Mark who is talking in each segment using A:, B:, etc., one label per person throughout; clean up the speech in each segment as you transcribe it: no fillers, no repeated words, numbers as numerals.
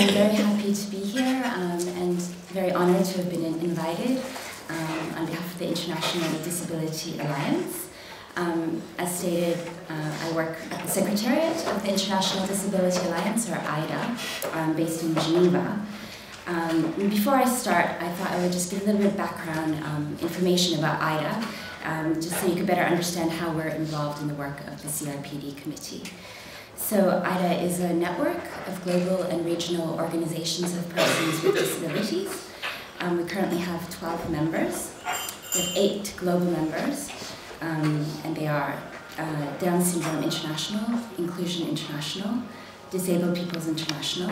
A: I'm very happy to be here and very honored to have been invited on behalf of the International Disability Alliance. As stated, I work at the Secretariat of the International Disability Alliance, or IDA, based in Geneva. Before I start, I thought I would just give a little bit of background information about IDA, just so you could better understand how we're involved in the work of the CRPD committee. So IDA is a network of global and regional organizations of persons with disabilities. We currently have 12 members. We have 8 global members, and they are Down Syndrome International, Inclusion International, Disabled Peoples International,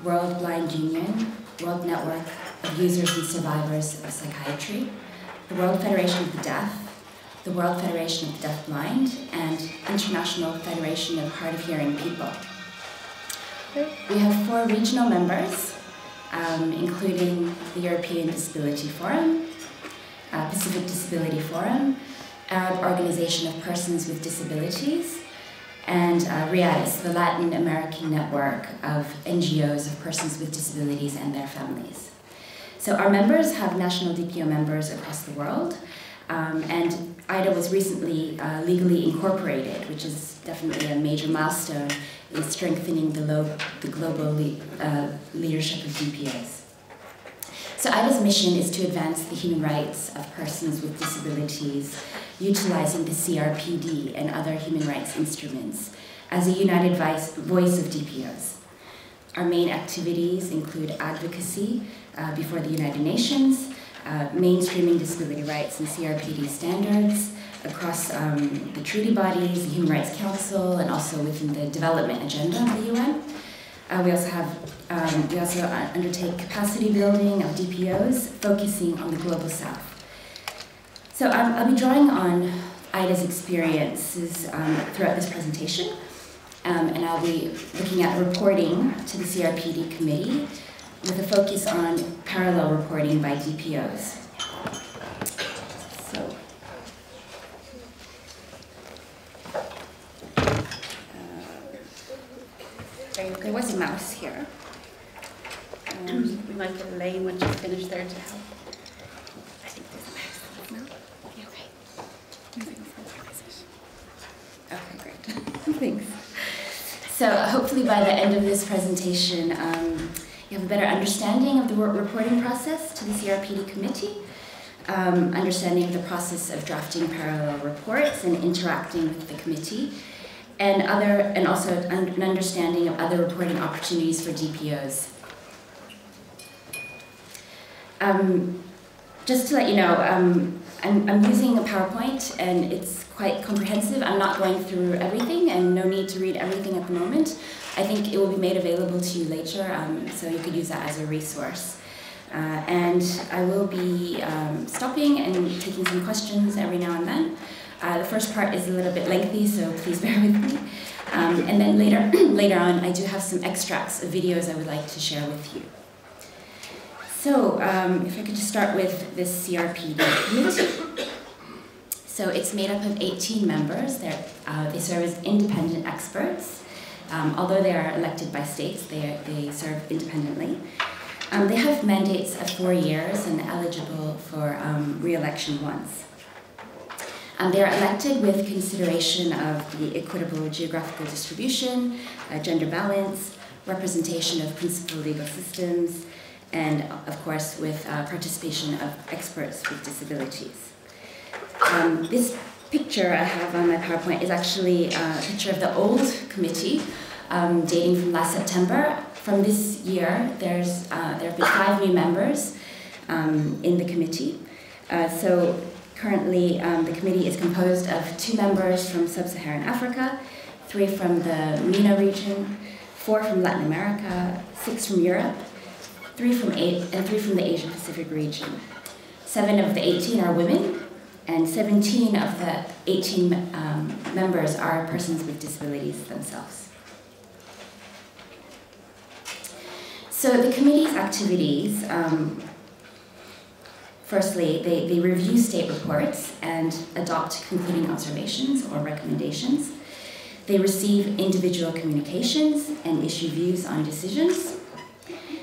A: World Blind Union, World Network of Users and Survivors of Psychiatry, the World Federation of the Deaf, the World Federation of the Deafblind, and International Federation of Hard of Hearing People. We have 4 regional members, including the European Disability Forum, Pacific Disability Forum, Arab Organization of Persons with Disabilities, and RIADIS, the Latin American network of NGOs of persons with disabilities and their families. So our members have national DPO members across the world, and IDA was recently legally incorporated, which is definitely a major milestone in strengthening the global leadership of DPOs. So IDA's mission is to advance the human rights of persons with disabilities, utilizing the CRPD and other human rights instruments as a united voice of DPOs. Our main activities include advocacy before the United Nations, mainstreaming disability rights and CRPD standards across the treaty bodies, the Human Rights Council, and also within the development agenda of the UN. We also undertake capacity building of DPOs, focusing on the global south. So I'll be drawing on IDA's experiences throughout this presentation, and I'll be looking at reporting to the CRPD committee with a focus on parallel reporting by DPOs. So, there was a mouse here.
B: We might get Elaine once you finish there to help.
A: I think there's a mouse. No? Yeah, okay. Okay, great. Thanks. So hopefully by the end of this presentation, you have a better understanding of the reporting process to the CRPD committee, understanding of the process of drafting parallel reports and interacting with the committee, and also an understanding of other reporting opportunities for DPOs. Just to let you know, I'm using a PowerPoint and it's quite comprehensive. I'm not going through everything and no need to read everything at the moment. I think it will be made available to you later, so you could use that as a resource. And I will be stopping and taking some questions every now and then. The first part is a little bit lengthy, so please bear with me. And then later on, I do have some extracts of videos I would like to share with you. So if I could just start with this CRPD committee. So it's made up of 18 members. They serve as independent experts. Although they are elected by states, they serve independently. They have mandates of 4 years and eligible for re-election once. They are elected with consideration of the equitable geographical distribution, gender balance, representation of principal legal systems, and of course with participation of experts with disabilities. This picture I have on my PowerPoint is actually a picture of the old committee dating from last September. From this year, there have been 5 new members in the committee. So currently, the committee is composed of 2 members from Sub-Saharan Africa, 3 from the MENA region, 4 from Latin America, 6 from Europe, 3 from the Asia-Pacific region. 7 of the 18 are women, and 17 of the 18 members are persons with disabilities themselves. So the committee's activities, firstly, they review state reports and adopt concluding observations or recommendations. They receive individual communications and issue views on decisions.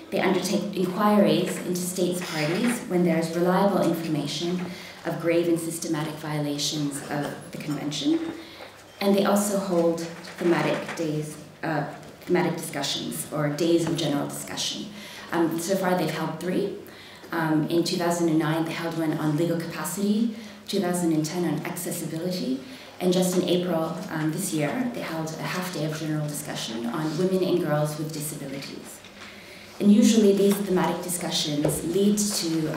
A: They undertake inquiries into states' parties when there is reliable information of grave and systematic violations of the Convention. And they also hold thematic discussions, or days of general discussion. So far they've held 3. In 2009 they held one on legal capacity, 2010 on accessibility, and just in April this year they held a half-day of general discussion on women and girls with disabilities. And usually these thematic discussions lead to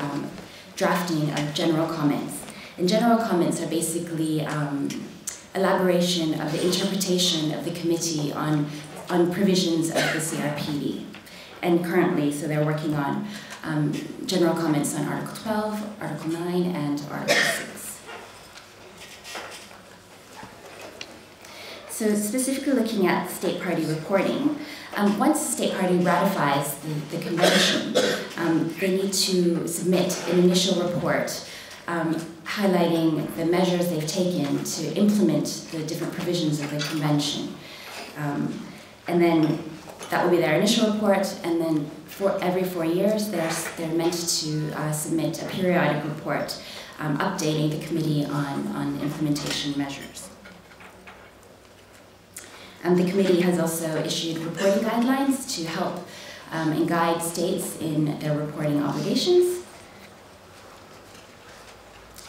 A: drafting of general comments. And general comments are basically elaboration of the interpretation of the committee on provisions of the CRPD. And currently, so they're working on general comments on Article 12, Article 9, and Article 6. So specifically looking at state party reporting, once a state party ratifies the convention, they need to submit an initial report highlighting the measures they've taken to implement the different provisions of the convention. And then that will be their initial report, and then every 4 years they're meant to submit a periodic report updating the committee on implementation measures. The committee has also issued reporting guidelines to help and guide states in their reporting obligations.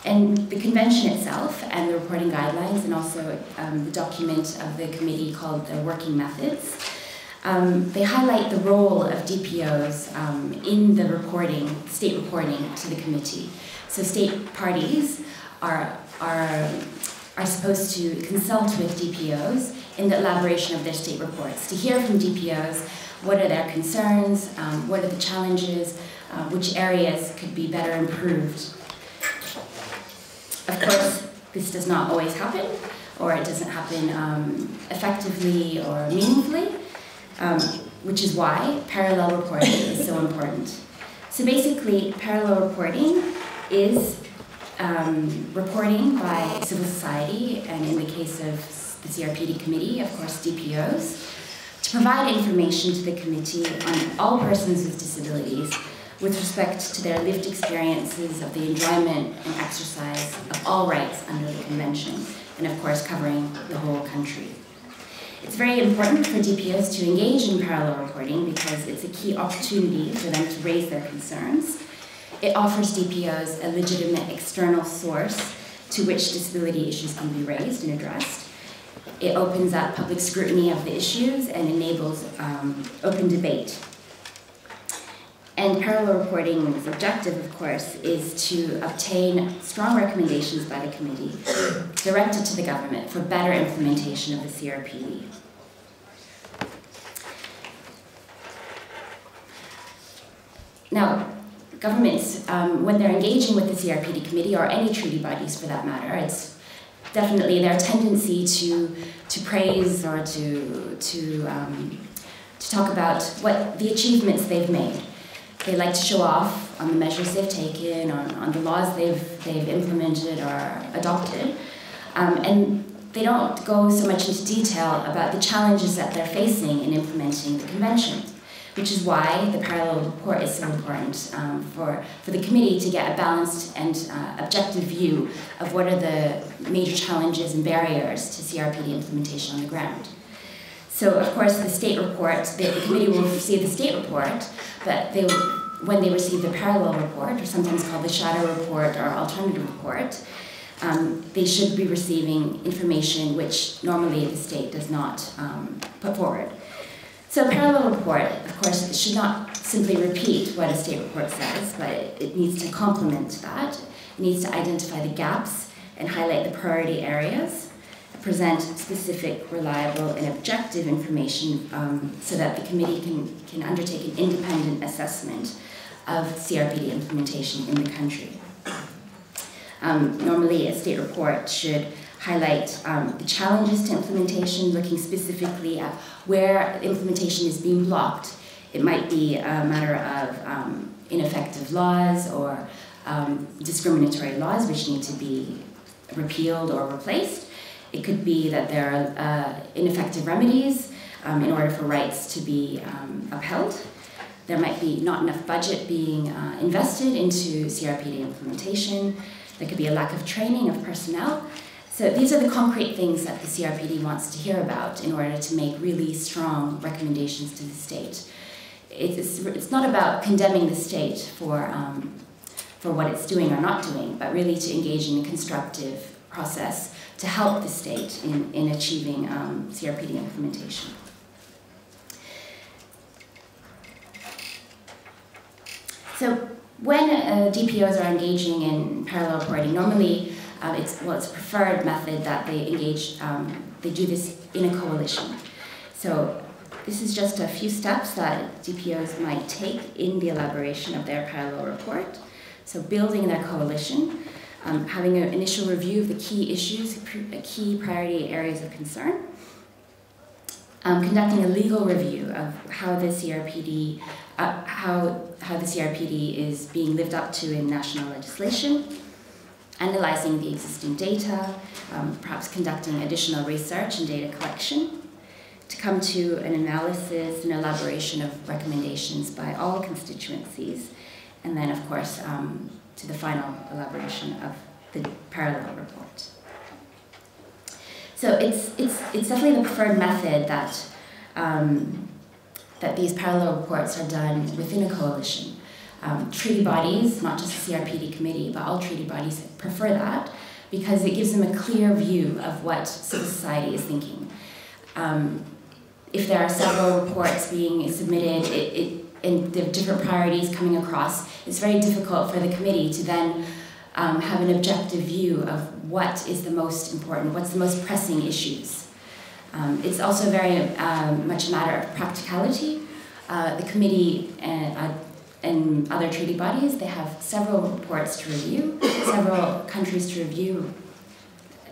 A: And the convention itself and the reporting guidelines, and also the document of the committee called the Working Methods, they highlight the role of DPOs in the state reporting to the committee. So state parties are supposed to consult with DPOs in the elaboration of their state reports, to hear from DPOs what are their concerns, what are the challenges, which areas could be better improved. Of course, this does not always happen, or it doesn't happen effectively or meaningfully, which is why parallel reporting is so important. So basically, parallel reporting is reporting by civil society, and in the case of the CRPD committee, of course, DPOs, to provide information to the committee on all persons with disabilities with respect to their lived experiences of the enjoyment and exercise of all rights under the Convention, and of course covering the whole country. It's very important for DPOs to engage in parallel reporting because it's a key opportunity for them to raise their concerns. It offers DPOs a legitimate external source to which disability issues can be raised and addressed. It opens up public scrutiny of the issues and enables open debate. And parallel reporting's objective, of course, is to obtain strong recommendations by the committee directed to the government for better implementation of the CRPD. Now, governments, when they're engaging with the CRPD committee, or any treaty bodies for that matter, it's definitely their tendency to praise or to talk about what the achievements they've made. They like to show off on the measures they've taken, on the laws they've implemented or adopted, and they don't go so much into detail about the challenges that they're facing in implementing the convention, which is why the parallel report is so important for the committee to get a balanced and objective view of what are the major challenges and barriers to CRPD implementation on the ground. So, of course, the state report, the committee will receive the state report, but when they receive the parallel report, or sometimes called the shadow report or alternative report, they should be receiving information which normally the state does not put forward. So a parallel report, of course, should not simply repeat what a state report says, but it needs to complement that. It needs to identify the gaps and highlight the priority areas, present specific, reliable, and objective information so that the committee can undertake an independent assessment of CRPD implementation in the country. Normally, a state report should highlight the challenges to implementation, looking specifically at where implementation is being blocked. It might be a matter of ineffective laws or discriminatory laws which need to be repealed or replaced. It could be that there are ineffective remedies in order for rights to be upheld. there might be not enough budget being invested into CRPD implementation. There could be a lack of training of personnel. So these are the concrete things that the CRPD wants to hear about in order to make really strong recommendations to the state. It's not about condemning the state for what it's doing or not doing, but really to engage in a constructive process to help the state in achieving CRPD implementation. So when DPOs are engaging in parallel reporting, normally it's a preferred method that they engage, they do this in a coalition. So this is just a few steps that DPOs might take in the elaboration of their parallel report. So building their coalition, having an initial review of the key issues, key priority areas of concern, conducting a legal review of how the CRPD is being lived up to in national legislation, analyzing the existing data, perhaps conducting additional research and data collection, to come to an analysis and elaboration of recommendations by all constituencies, and then, of course, to the final elaboration of the parallel report. So it's definitely the preferred method that that these parallel reports are done within a coalition. Treaty bodies, not just the CRPD committee, but all treaty bodies prefer that because it gives them a clear view of what civil society is thinking. If there are several reports being submitted and the different priorities coming across, it's very difficult for the committee to then have an objective view of what is the most important, what's the most pressing issues. It's also very much a matter of practicality. The committee and other treaty bodies, they have several reports to review, several countries to review,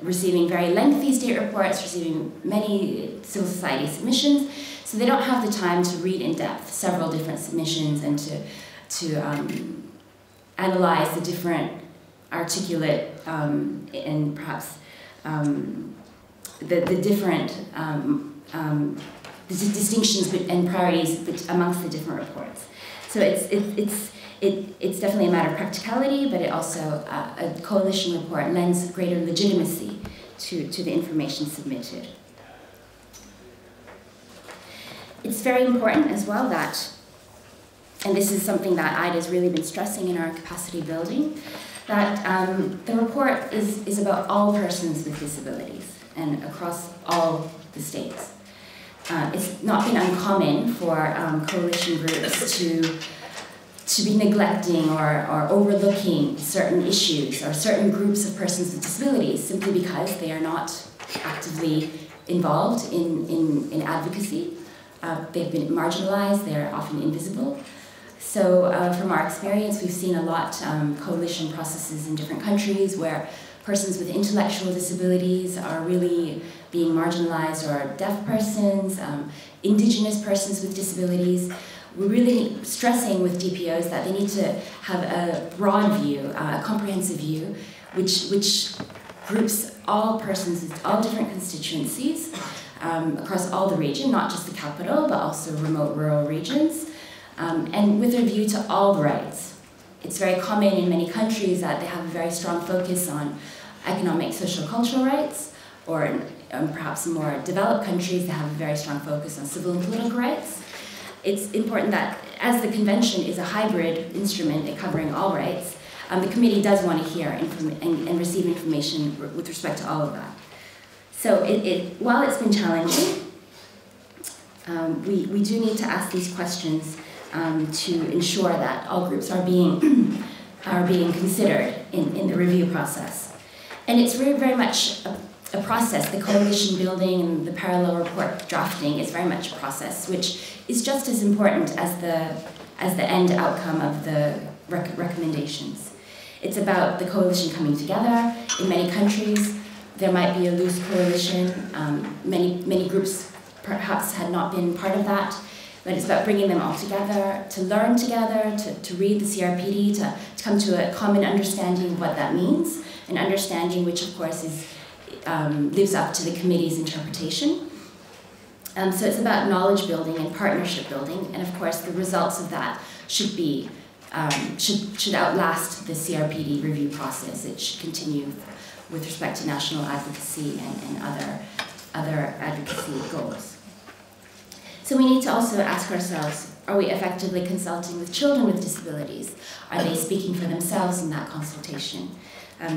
A: receiving very lengthy state reports, receiving many civil society submissions, so they don't have the time to read in depth several different submissions and to analyze the different articulate and perhaps the different the distinctions and priorities amongst the different reports. So it's definitely a matter of practicality, but it also a coalition report lends greater legitimacy to the information submitted. It's very important as well that, and this is something that IDA has really been stressing in our capacity building, that the report is about all persons with disabilities and across all the states. It's not been uncommon for coalition groups to be neglecting or overlooking certain issues or certain groups of persons with disabilities simply because they are not actively involved in advocacy. They've been marginalized, they're often invisible. So from our experience, we've seen a lot coalition processes in different countries where persons with intellectual disabilities are really being marginalized, or deaf persons, indigenous persons with disabilities. We're really stressing with DPOs that they need to have a broad view, a comprehensive view, which groups all persons with all different constituencies across all the region, not just the capital, but also remote rural regions, and with a view to all the rights. It's very common in many countries that they have a very strong focus on economic, social, cultural rights, or perhaps in more developed countries, they have a very strong focus on civil and political rights. It's important that, as the convention is a hybrid instrument covering all rights, the committee does want to hear and receive information with respect to all of that. So while it's been challenging, we do need to ask these questions to ensure that all groups are being considered in the review process. And it's very much a process. The coalition building and the parallel report drafting is very much a process, which is just as important as the end outcome of the recommendations. It's about the coalition coming together. In many countries, there might be a loose coalition. Many groups perhaps had not been part of that, but it's about bringing them all together, to learn together, to read the CRPD, to come to a common understanding of what that means, an understanding which, of course, lives up to the committee's interpretation. So it's about knowledge building and partnership building, and of course the results of that should be should outlast the CRPD review process. It should continue with respect to national advocacy and other advocacy goals. So we need to also ask ourselves, are we effectively consulting with children with disabilities? Are they speaking for themselves in that consultation? Are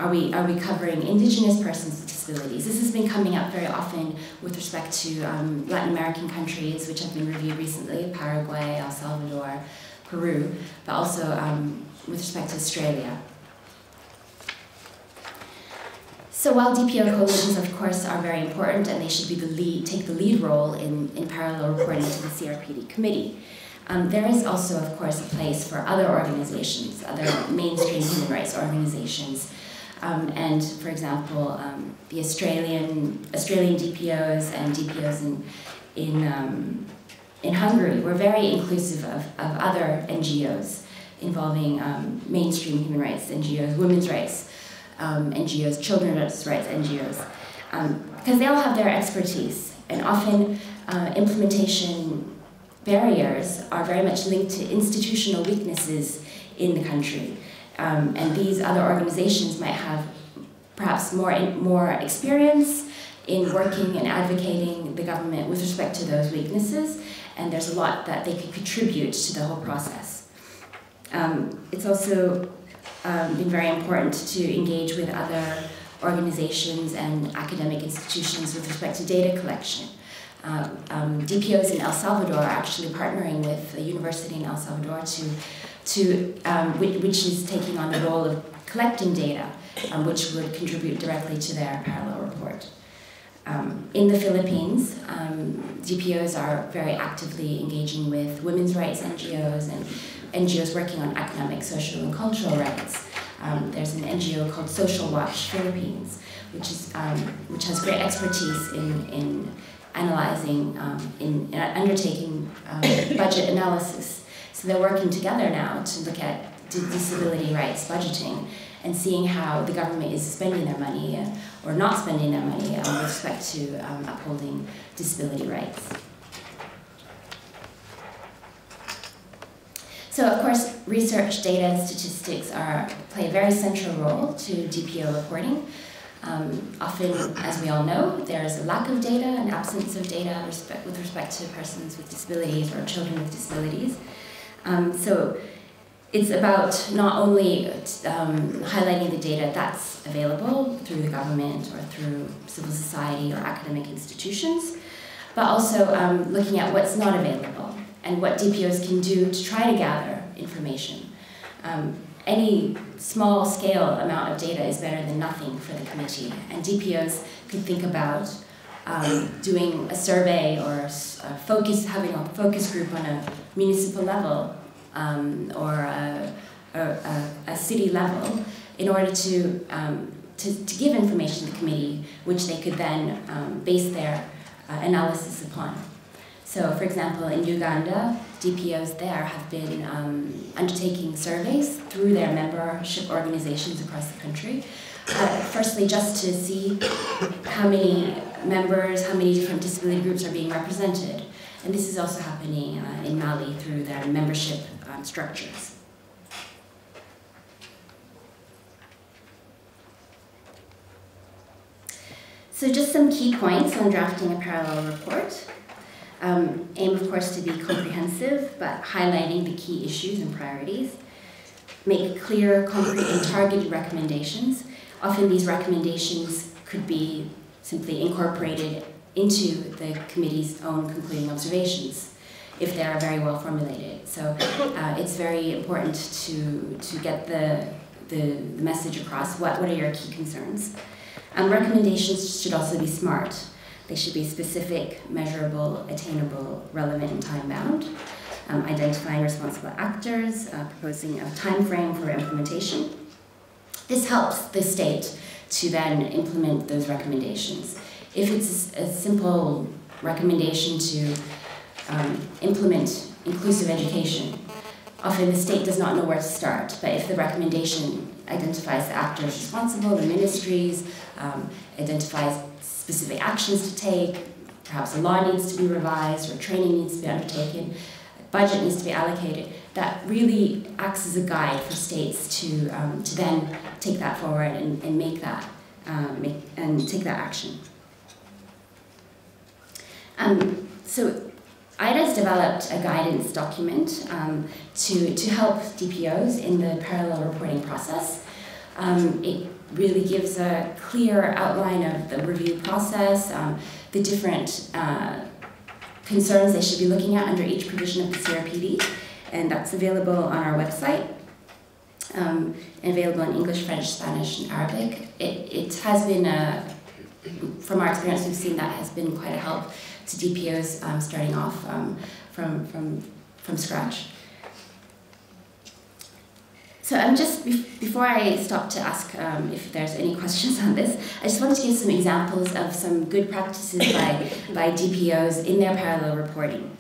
A: we covering Indigenous persons with disabilities? This has been coming up very often with respect to Latin American countries, which have been reviewed recently, Paraguay, El Salvador, Peru, but also with respect to Australia. So while DPO coalitions, of course, are very important and they should be take the lead role in parallel reporting to the CRPD committee, there is also, of course, a place for other organizations, other mainstream human rights organizations. And, for example, the Australian DPOs and DPOs in Hungary were very inclusive of other NGOs involving mainstream human rights NGOs, women's rights NGOs, children's rights NGOs, because they all have their expertise, and often implementation barriers are very much linked to institutional weaknesses in the country. And these other organizations might have perhaps more experience in working and advocating the government with respect to those weaknesses, and there's a lot that they could contribute to the whole process. It's also been very important to engage with other organizations and academic institutions with respect to data collection. DPOs in El Salvador are actually partnering with a university in El Salvador which is taking on the role of collecting data, which would contribute directly to their parallel report. In the Philippines, DPOs are very actively engaging with women's rights NGOs and NGOs working on economic, social, and cultural rights. There's an NGO called Social Watch Philippines, which has great expertise in analyzing, in undertaking budget analysis. So they're working together now to look at disability rights budgeting and seeing how the government is spending their money or not spending their money with respect to upholding disability rights. So of course, research, data, and statistics play a very central role to DPO reporting. Often, as we all know, there's a lack of data, an absence of data with respect to persons with disabilities or children with disabilities. So it's about not only highlighting the data that's available through the government or through civil society or academic institutions, but also looking at what's not available and what DPOs can do to try to gather information. Any small-scale amount of data is better than nothing for the committee, and DPOs could think about doing a survey or having a focus group on a municipal level or a city level in order to give information to the committee, which they could then base their analysis upon. So, for example, in Uganda, DPOs there have been undertaking surveys through their membership organizations across the country. Firstly, just to see how many members, how many different disability groups are being represented. And this is also happening in Mali through their membership structures. So just some key points on drafting a parallel report. Aim, of course, to be comprehensive, but highlighting the key issues and priorities. Make clear, concrete, and targeted recommendations. Often these recommendations could be simply incorporated into the committee's own concluding observations, if they are very well formulated. So it's very important to get the message across. What are your key concerns? Recommendations should also be SMART. They should be specific, measurable, attainable, relevant, and time-bound. Identifying responsible actors, proposing a time frame for implementation. This helps the state to then implement those recommendations. If it's a simple recommendation to implement inclusive education, often the state does not know where to start, but if the recommendation identifies the actors responsible, the ministries, identifies specific actions to take, perhaps a law needs to be revised or training needs to be undertaken, budget needs to be allocated, that really acts as a guide for states to then take that forward and make that take that action. So IDA has developed a guidance document to help DPOs in the parallel reporting process. It really gives a clear outline of the review process, the different concerns they should be looking at under each provision of the CRPD, and that's available on our website, and available in English, French, Spanish, and Arabic. It has been, from our experience, we've seen that has been quite a help to DPOs starting off from scratch. So I'm just, before I stop to ask if there's any questions on this, I just wanted to give some examples of some good practices by DPOs in their parallel reporting.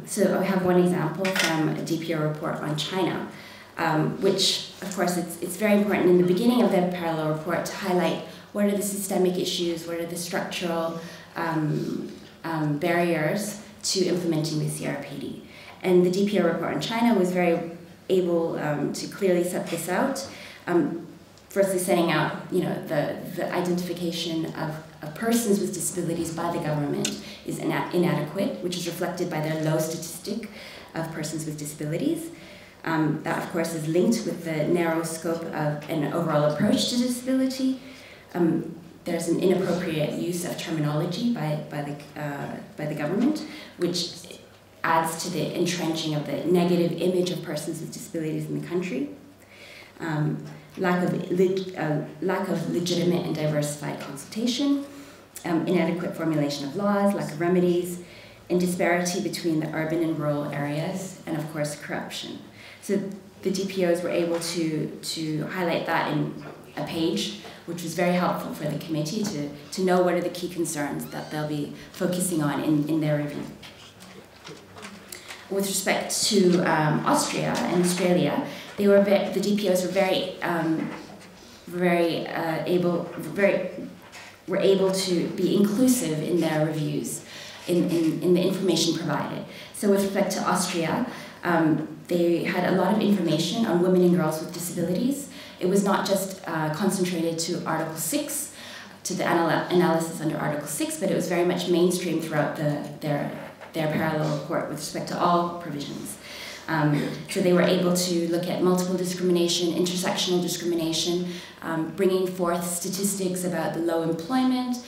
A: So I have one example from a DPO report on China, which, of course, it's very important in the beginning of their parallel report to highlight what are the systemic issues, what are the structural barriers to implementing the CRPD. And the DPO report on China was very able to clearly set this out. Firstly, setting out, the identification of persons with disabilities by the government is inadequate, which is reflected by their low statistic of persons with disabilities. That, of course, is linked with the narrow scope of an overall approach to disability. There's an inappropriate use of terminology by the government, which adds to the entrenching of the negative image of persons with disabilities in the country. Lack of legitimate and diversified consultation, inadequate formulation of laws, lack of remedies, and disparity between the urban and rural areas, and of course corruption. So the DPOs were able to highlight that in a page, which was very helpful for the committee to know what are the key concerns that they'll be focusing on in their review. With respect to Austria and Australia, the DPOs were able to be inclusive in their reviews, in the information provided. So with respect to Austria, they had a lot of information on women and girls with disabilities. It was not just concentrated to Article 6, to the analysis under Article 6, but it was very much mainstream throughout their parallel report with respect to all provisions. So they were able to look at multiple discrimination, intersectional discrimination, bringing forth statistics about the low employment,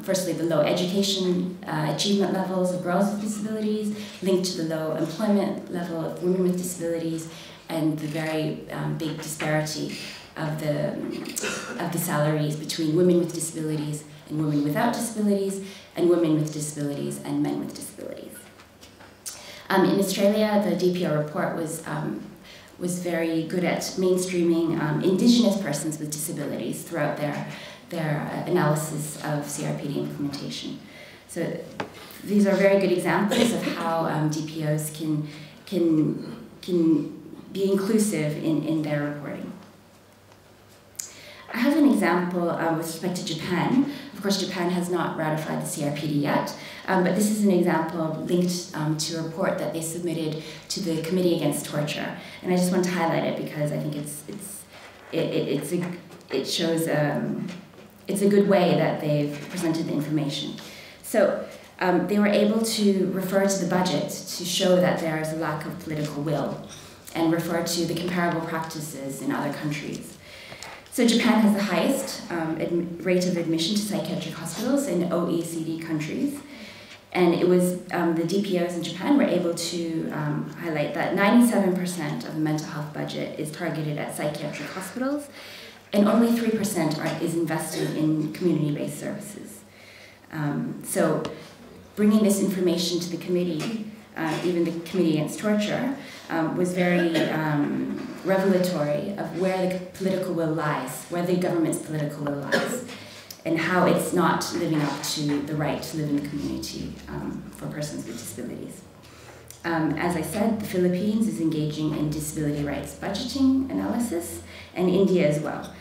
A: firstly the low education achievement levels of girls with disabilities, linked to the low employment level of women with disabilities, and the very big disparity of the salaries between women with disabilities and women without disabilities, and women with disabilities and men with disabilities. In Australia, the DPO report was very good at mainstreaming Indigenous persons with disabilities throughout their analysis of CRPD implementation. So these are very good examples of how DPOs can be inclusive in their reporting. I have an example with respect to Japan. Of course, Japan has not ratified the CRPD yet, but this is an example linked to a report that they submitted to the Committee Against Torture, and I just want to highlight it because I think it shows it's a good way that they've presented the information. So they were able to refer to the budget to show that there is a lack of political will, and refer to the comparable practices in other countries. So Japan has the highest rate of admission to psychiatric hospitals in OECD countries. And it was the DPOs in Japan were able to highlight that 97% of the mental health budget is targeted at psychiatric hospitals, and only 3% is invested in community-based services. So bringing this information to the committee, even the Committee Against Torture, was very revelatory of where the political will lies, where the government's political will lies, and how it's not living up to the right to live in the community for persons with disabilities. As I said, the Philippines is engaging in disability rights budgeting analysis, and India as well.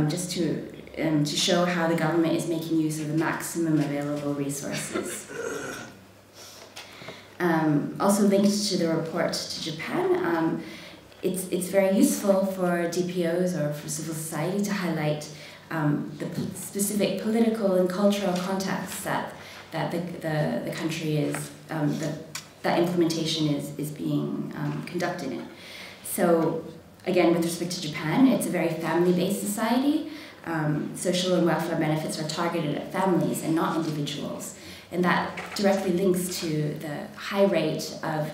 A: Just to to show how the government is making use of the maximum available resources. Also linked to the report to Japan, it's very useful for DPOs or for civil society to highlight the specific political and cultural contexts that the country is, that implementation is being conducted in. So again, with respect to Japan, it's a very family-based society. Social and welfare benefits are targeted at families and not individuals. And that directly links to the high rate of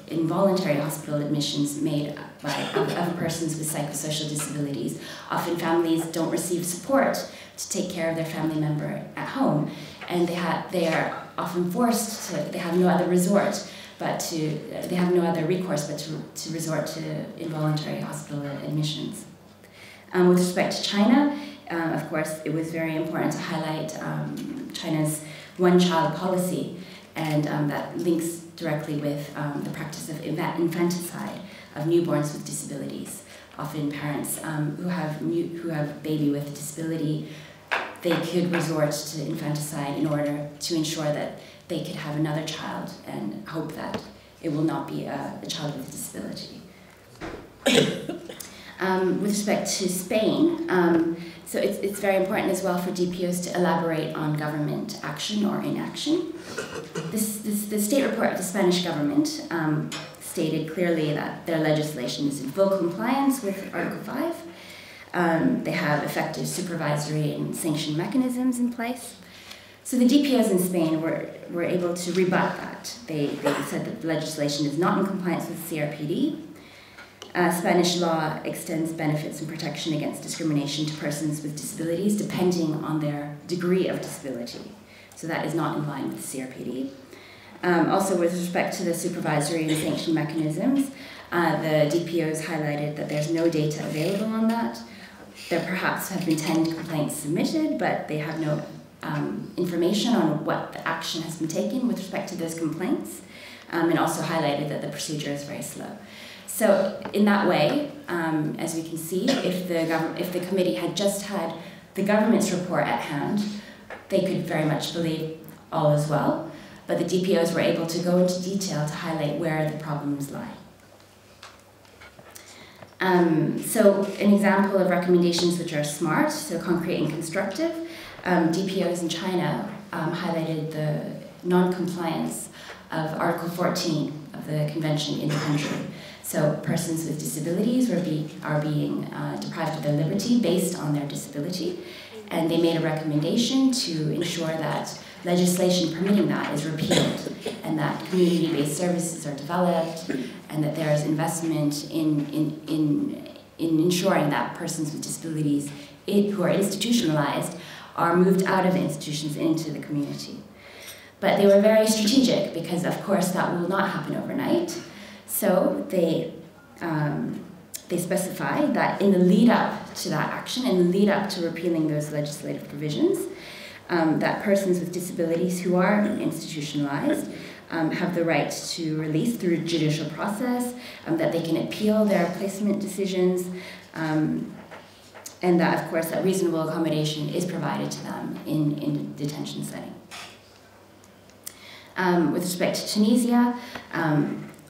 A: involuntary hospital admissions made of persons with psychosocial disabilities. Often families don't receive support to take care of their family member at home, and they are often forced to, they have no other resort they have no other recourse but to resort to involuntary hospital admissions. With respect to China, of course, it was very important to highlight China's one-child policy, and that links directly with the practice of infanticide of newborns with disabilities. Often parents who have baby with a disability, they could resort to infanticide in order to ensure that they could have another child and hope that it will not be a child with a disability. With respect to Spain, so it's very important as well for DPOs to elaborate on government action or inaction. The state report of the Spanish government stated clearly that their legislation is in full compliance with Article 5. They have effective supervisory and sanction mechanisms in place. So the DPOs in Spain were able to rebut that. They said that the legislation is not in compliance with CRPD. Spanish law extends benefits and protection against discrimination to persons with disabilities depending on their degree of disability. So that is not in line with CRPD. Also, with respect to the supervisory and sanction mechanisms, the DPOs highlighted that there's no data available on that. There perhaps have been 10 complaints submitted, but they have no information on what the action has been taken with respect to those complaints, and also highlighted that the procedure is very slow. So in that way, as we can see, if the committee had just had the government's report at hand, they could very much believe all is well, but the DPOs were able to go into detail to highlight where the problems lie. So an example of recommendations which are smart, so concrete and constructive, DPOs in China highlighted the non-compliance of Article 14 of the convention in the country. So persons with disabilities are being deprived of their liberty based on their disability, and they made a recommendation to ensure that legislation permitting that is repealed, and that community-based services are developed, and that there is investment in ensuring that persons with disabilities who are institutionalized are moved out of institutions into the community. But they were very strategic because, of course, that will not happen overnight. So they specified that in the lead up to that action, in the lead up to repealing those legislative provisions, that persons with disabilities who are institutionalized have the right to release through judicial process, that they can appeal their placement decisions, and that, of course, that reasonable accommodation is provided to them in detention setting. With respect to Tunisia,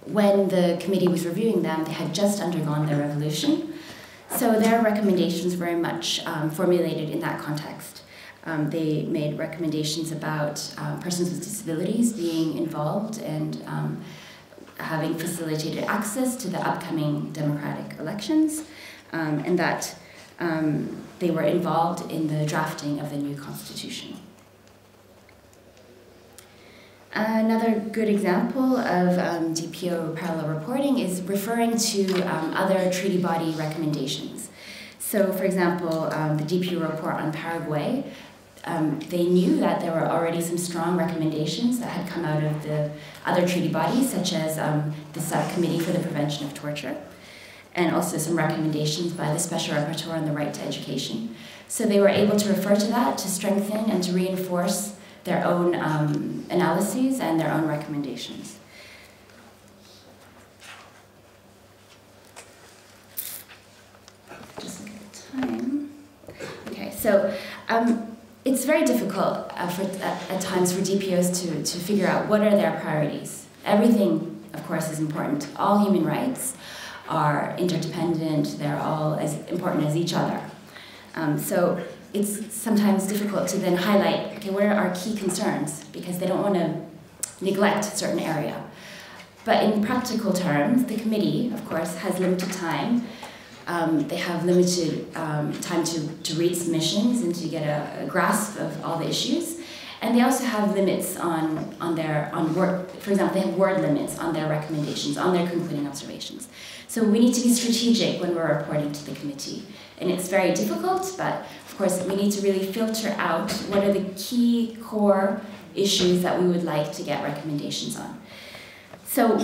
A: when the committee was reviewing them, they had just undergone their revolution. So their recommendations very much formulated in that context. They made recommendations about persons with disabilities being involved and having facilitated access to the upcoming democratic elections, and that they were involved in the drafting of the new constitution. Another good example of DPO parallel reporting is referring to other treaty body recommendations. So, for example, the DPO report on Paraguay, they knew that there were already some strong recommendations that had come out of the other treaty bodies, such as the Subcommittee for the Prevention of Torture, and also some recommendations by the Special Rapporteur on the Right to Education. So they were able to refer to that to strengthen and to reinforce their own analyses and their own recommendations. Just look at the time. It's very difficult at times for DPOs to figure out what are their priorities. Everything, of course, is important. All human rights are interdependent. They're all as important as each other. So it's sometimes difficult to then highlight, okay, what are our key concerns? Because they don't want to neglect a certain area. But in practical terms, the committee, of course, has limited time. They have limited time to read submissions and to get a grasp of all the issues. And they also have limits on work. For example, they have word limits on their recommendations, on their concluding observations. So we need to be strategic when we're reporting to the committee. And it's very difficult, but of course we need to really filter out what are the key core issues that we would like to get recommendations on. So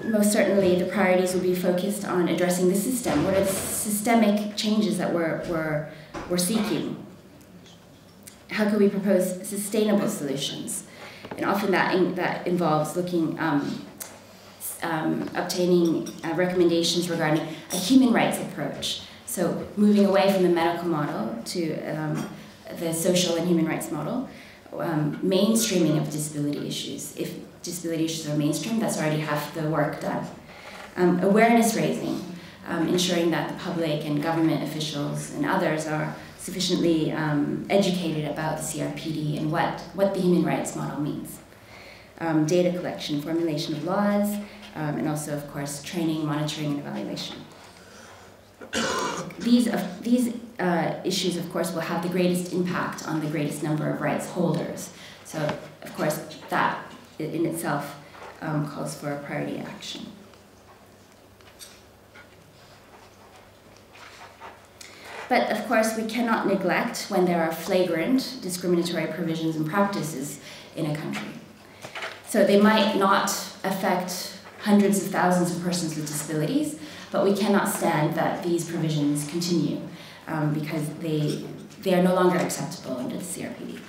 A: most certainly the priorities will be focused on addressing the system. What are the systemic changes that we're seeking? How can we propose sustainable solutions? And often that involves looking, obtaining recommendations regarding a human rights approach. So moving away from the medical model to the social and human rights model, mainstreaming of disability issues. If disability issues are mainstream, that's already half the work done. Awareness raising, ensuring that the public and government officials and others are sufficiently educated about the CRPD and what the human rights model means. Data collection, formulation of laws, and also, of course, training, monitoring, and evaluation. These issues, of course, will have the greatest impact on the greatest number of rights holders. So, of course, that in itself calls for a priority action. But, of course, we cannot neglect when there are flagrant discriminatory provisions and practices in a country. So they might not affect hundreds of thousands of persons with disabilities, but we cannot stand that these provisions continue because they are no longer acceptable under the CRPD.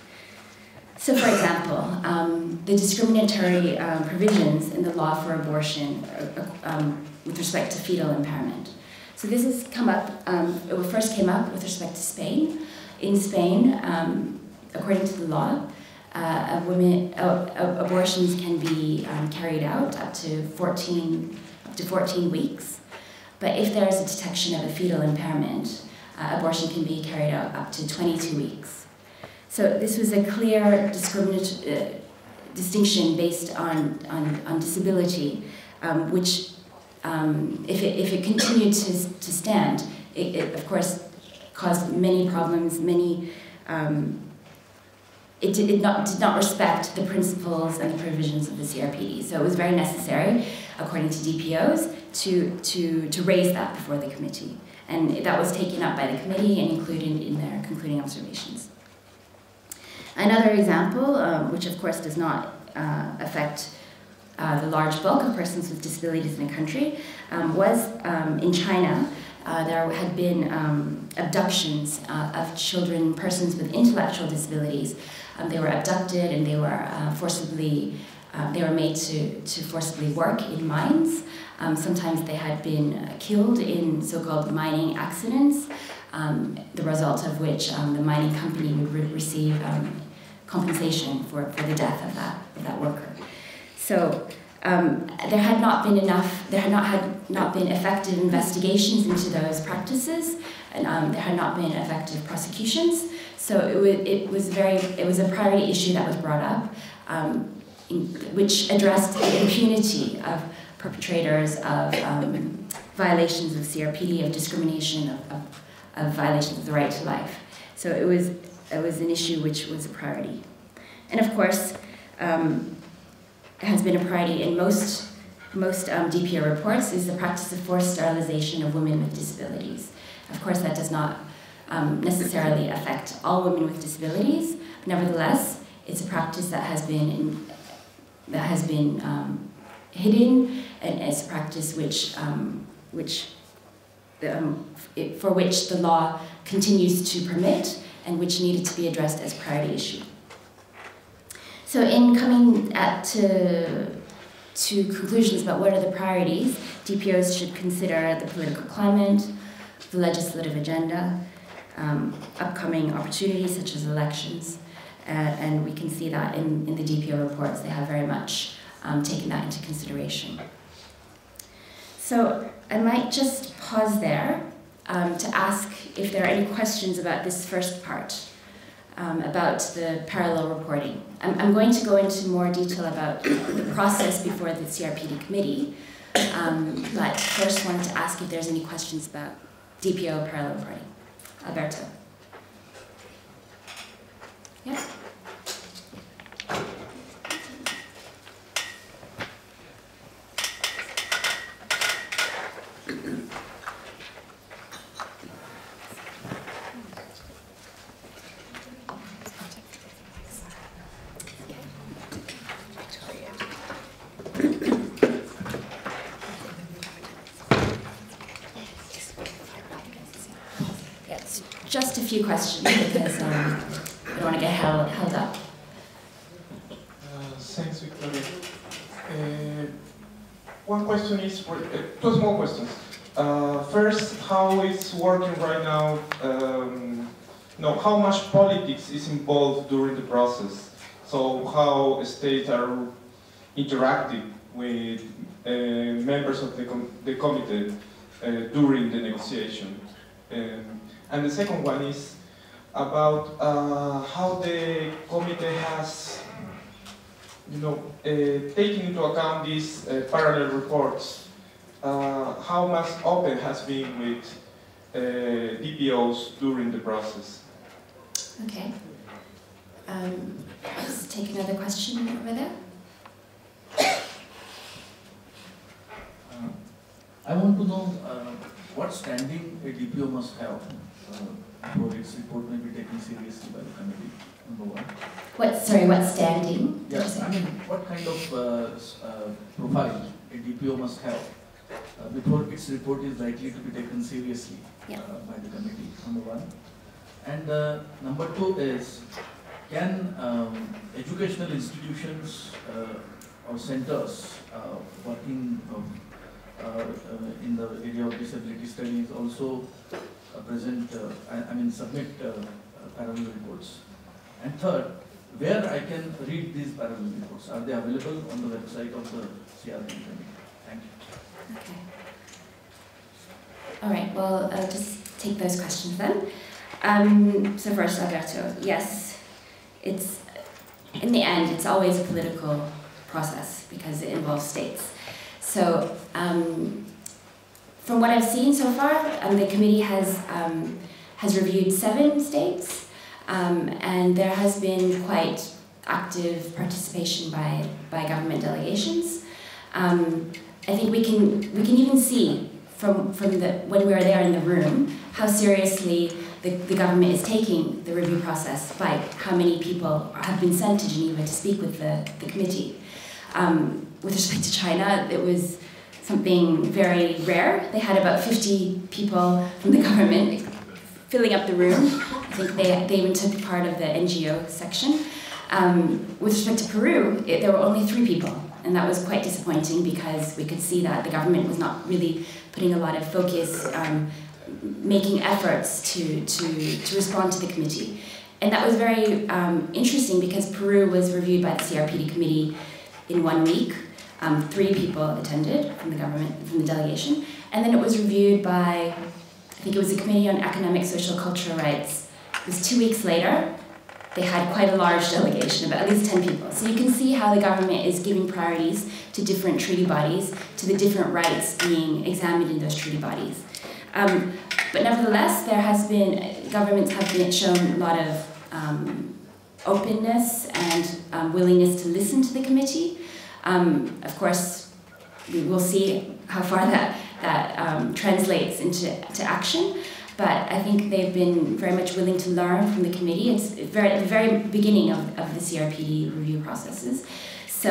A: So, for example, the discriminatory provisions in the law for abortion with respect to fetal impairment. So this has come up, it first came up with respect to Spain. In Spain, according to the law, abortions can be carried out up to 14 weeks. But if there is a detection of a fetal impairment, abortion can be carried out up to 22 weeks. So this was a clear distinction based on disability, which, if it continued to stand, it of course caused many problems. It did not respect the principles and the provisions of the CRPD. So it was very necessary, according to DPOs, to raise that before the committee. And that was taken up by the committee and included in their concluding observations. Another example, which of course does not affect the large bulk of persons with disabilities in a country, was in China. There had been abductions of children, persons with intellectual disabilities. They were abducted and they were made to forcibly work in mines. Sometimes they had been killed in so-called mining accidents, the result of which the mining company would receive compensation for the death of that worker. So there had not been effective investigations into those practices, and there had not been effective prosecutions. So it was a priority issue that was brought up, which addressed the impunity of perpetrators of violations of CRPD, of discrimination, of violations of the right to life. So it was an issue which was a priority. And of course, has been a priority in most DPO reports is the practice of forced sterilization of women with disabilities. Of course, that does not necessarily affect all women with disabilities. Nevertheless, it's a practice that has been hidden, and it's a practice for which the law continues to permit and which needed to be addressed as a priority issue. So in coming to conclusions about what are the priorities, DPOs should consider the political climate, the legislative agenda, upcoming opportunities such as elections, and we can see that in the DPO reports. They have very much taken that into consideration. So I might just pause there to ask if there are any questions about this first part, about the parallel reporting. I'm going to go into more detail about the process before the CRPD committee, but first wanted to ask if there's any questions about DPO parallel reporting. Alberto. Yeah? Just a few questions because I don't want to get held up.
C: Thanks, Victoria. One question is, two small questions. First, how it's working right now, how much politics is involved during the process? So how states are interacting with members of the committee during the negotiation? And the second one is about how the committee has, taking into account these parallel reports, how much open has been with DPOs during the process.
A: Okay. Let's take another question over there.
D: I want to know what standing a DPO must have before its report may be taken seriously by the committee, number one.
A: What standing?
D: Yes, I mean, what kind of profile a DPO must have before its report is likely to be taken seriously by the committee, number one. And number two is, can educational institutions or centers working in the area of disability studies also submit parallel reports? And third, where I can read these parallel reports? Are they available on the website of the CRPD committee? Thank you.
A: Okay. All right, well, I'll just take those questions then. So first, Alberto, yes, it's, in the end, it's always a political process because it involves states. So, from what I've seen so far, the committee has reviewed 7 states, and there has been quite active participation by government delegations. I think we can even see from when we were there in the room how seriously the government is taking the review process by how many people have been sent to Geneva to speak with the committee. With respect to China, it was something very rare. They had about 50 people from the government filling up the room. I think they even took part of the NGO section. With respect to Peru, there were only 3 people, and that was quite disappointing because we could see that the government was not really putting a lot of focus, making efforts to respond to the committee. And that was very interesting because Peru was reviewed by the CRPD committee in 1 week. 3 people attended from the government, from the delegation, and then it was reviewed by, I think it was the Committee on Economic, Social, Cultural Rights. It was 2 weeks later. They had quite a large delegation of at least 10 people. So you can see how the government is giving priorities to different treaty bodies, to the different rights being examined in those treaty bodies. But nevertheless, governments have shown a lot of openness and willingness to listen to the committee. Of course, we will see how far that translates into action, but I think they've been very much willing to learn from the committee. It's at the very beginning of the CRPD review processes, so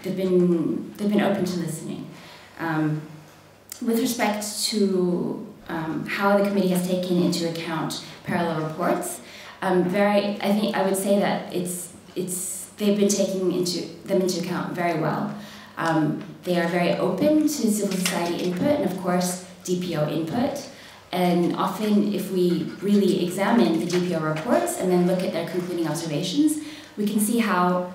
A: they've been open to listening. With respect to how the committee has taken into account parallel reports, I would say that they've been taking them into account very well. They are very open to civil society input and, of course, DPO input. And often, if we really examine the DPO reports and then look at their concluding observations, we can see how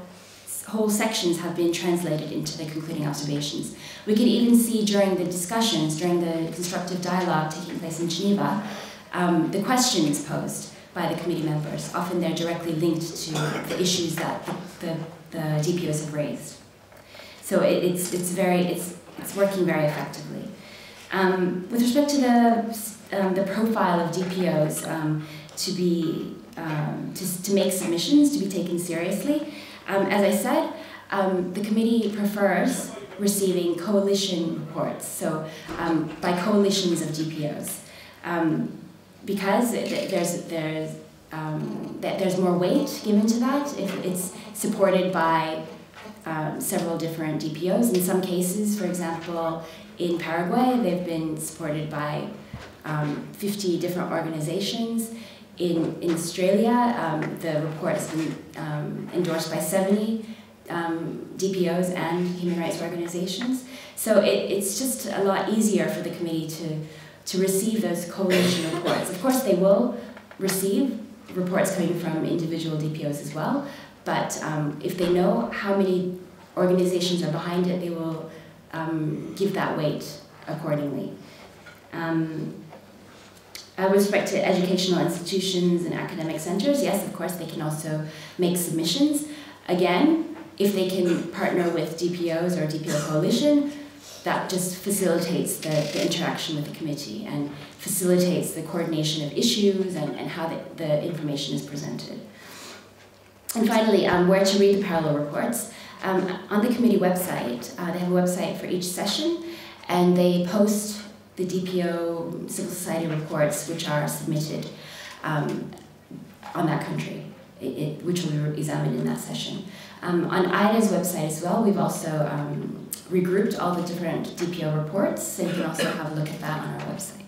A: whole sections have been translated into the concluding observations. We can even see during the discussions, during the constructive dialogue taking place in Geneva, the questions posed by the committee members. Often they're directly linked to the issues that the DPOs have raised. So it's working very effectively. With respect to the profile of DPOs to make submissions to be taken seriously, as I said, the committee prefers receiving coalition reports, so by coalitions of DPOs, because there's more weight given to that if it's supported by several different DPOs. In some cases, for example, in Paraguay, they've been supported by 50 different organizations. In Australia, the report has been endorsed by 70 DPOs and human rights organizations. So it's just a lot easier for the committee to receive those coalition reports. Of course, they will receive reports coming from individual DPOs as well, but if they know how many organizations are behind it, they will give that weight accordingly. With respect to educational institutions and academic centers, yes, of course, they can also make submissions. Again, if they can partner with DPOs or DPO coalition, that just facilitates the interaction with the committee and facilitates the coordination of issues and how the information is presented. And finally, where to read the parallel reports. On the committee website, they have a website for each session, and they post the DPO civil society reports which are submitted on that country, which will be examined in that session. On IDA's website as well, we've also regrouped all the different DPO reports, so you can also have a look at that on our website.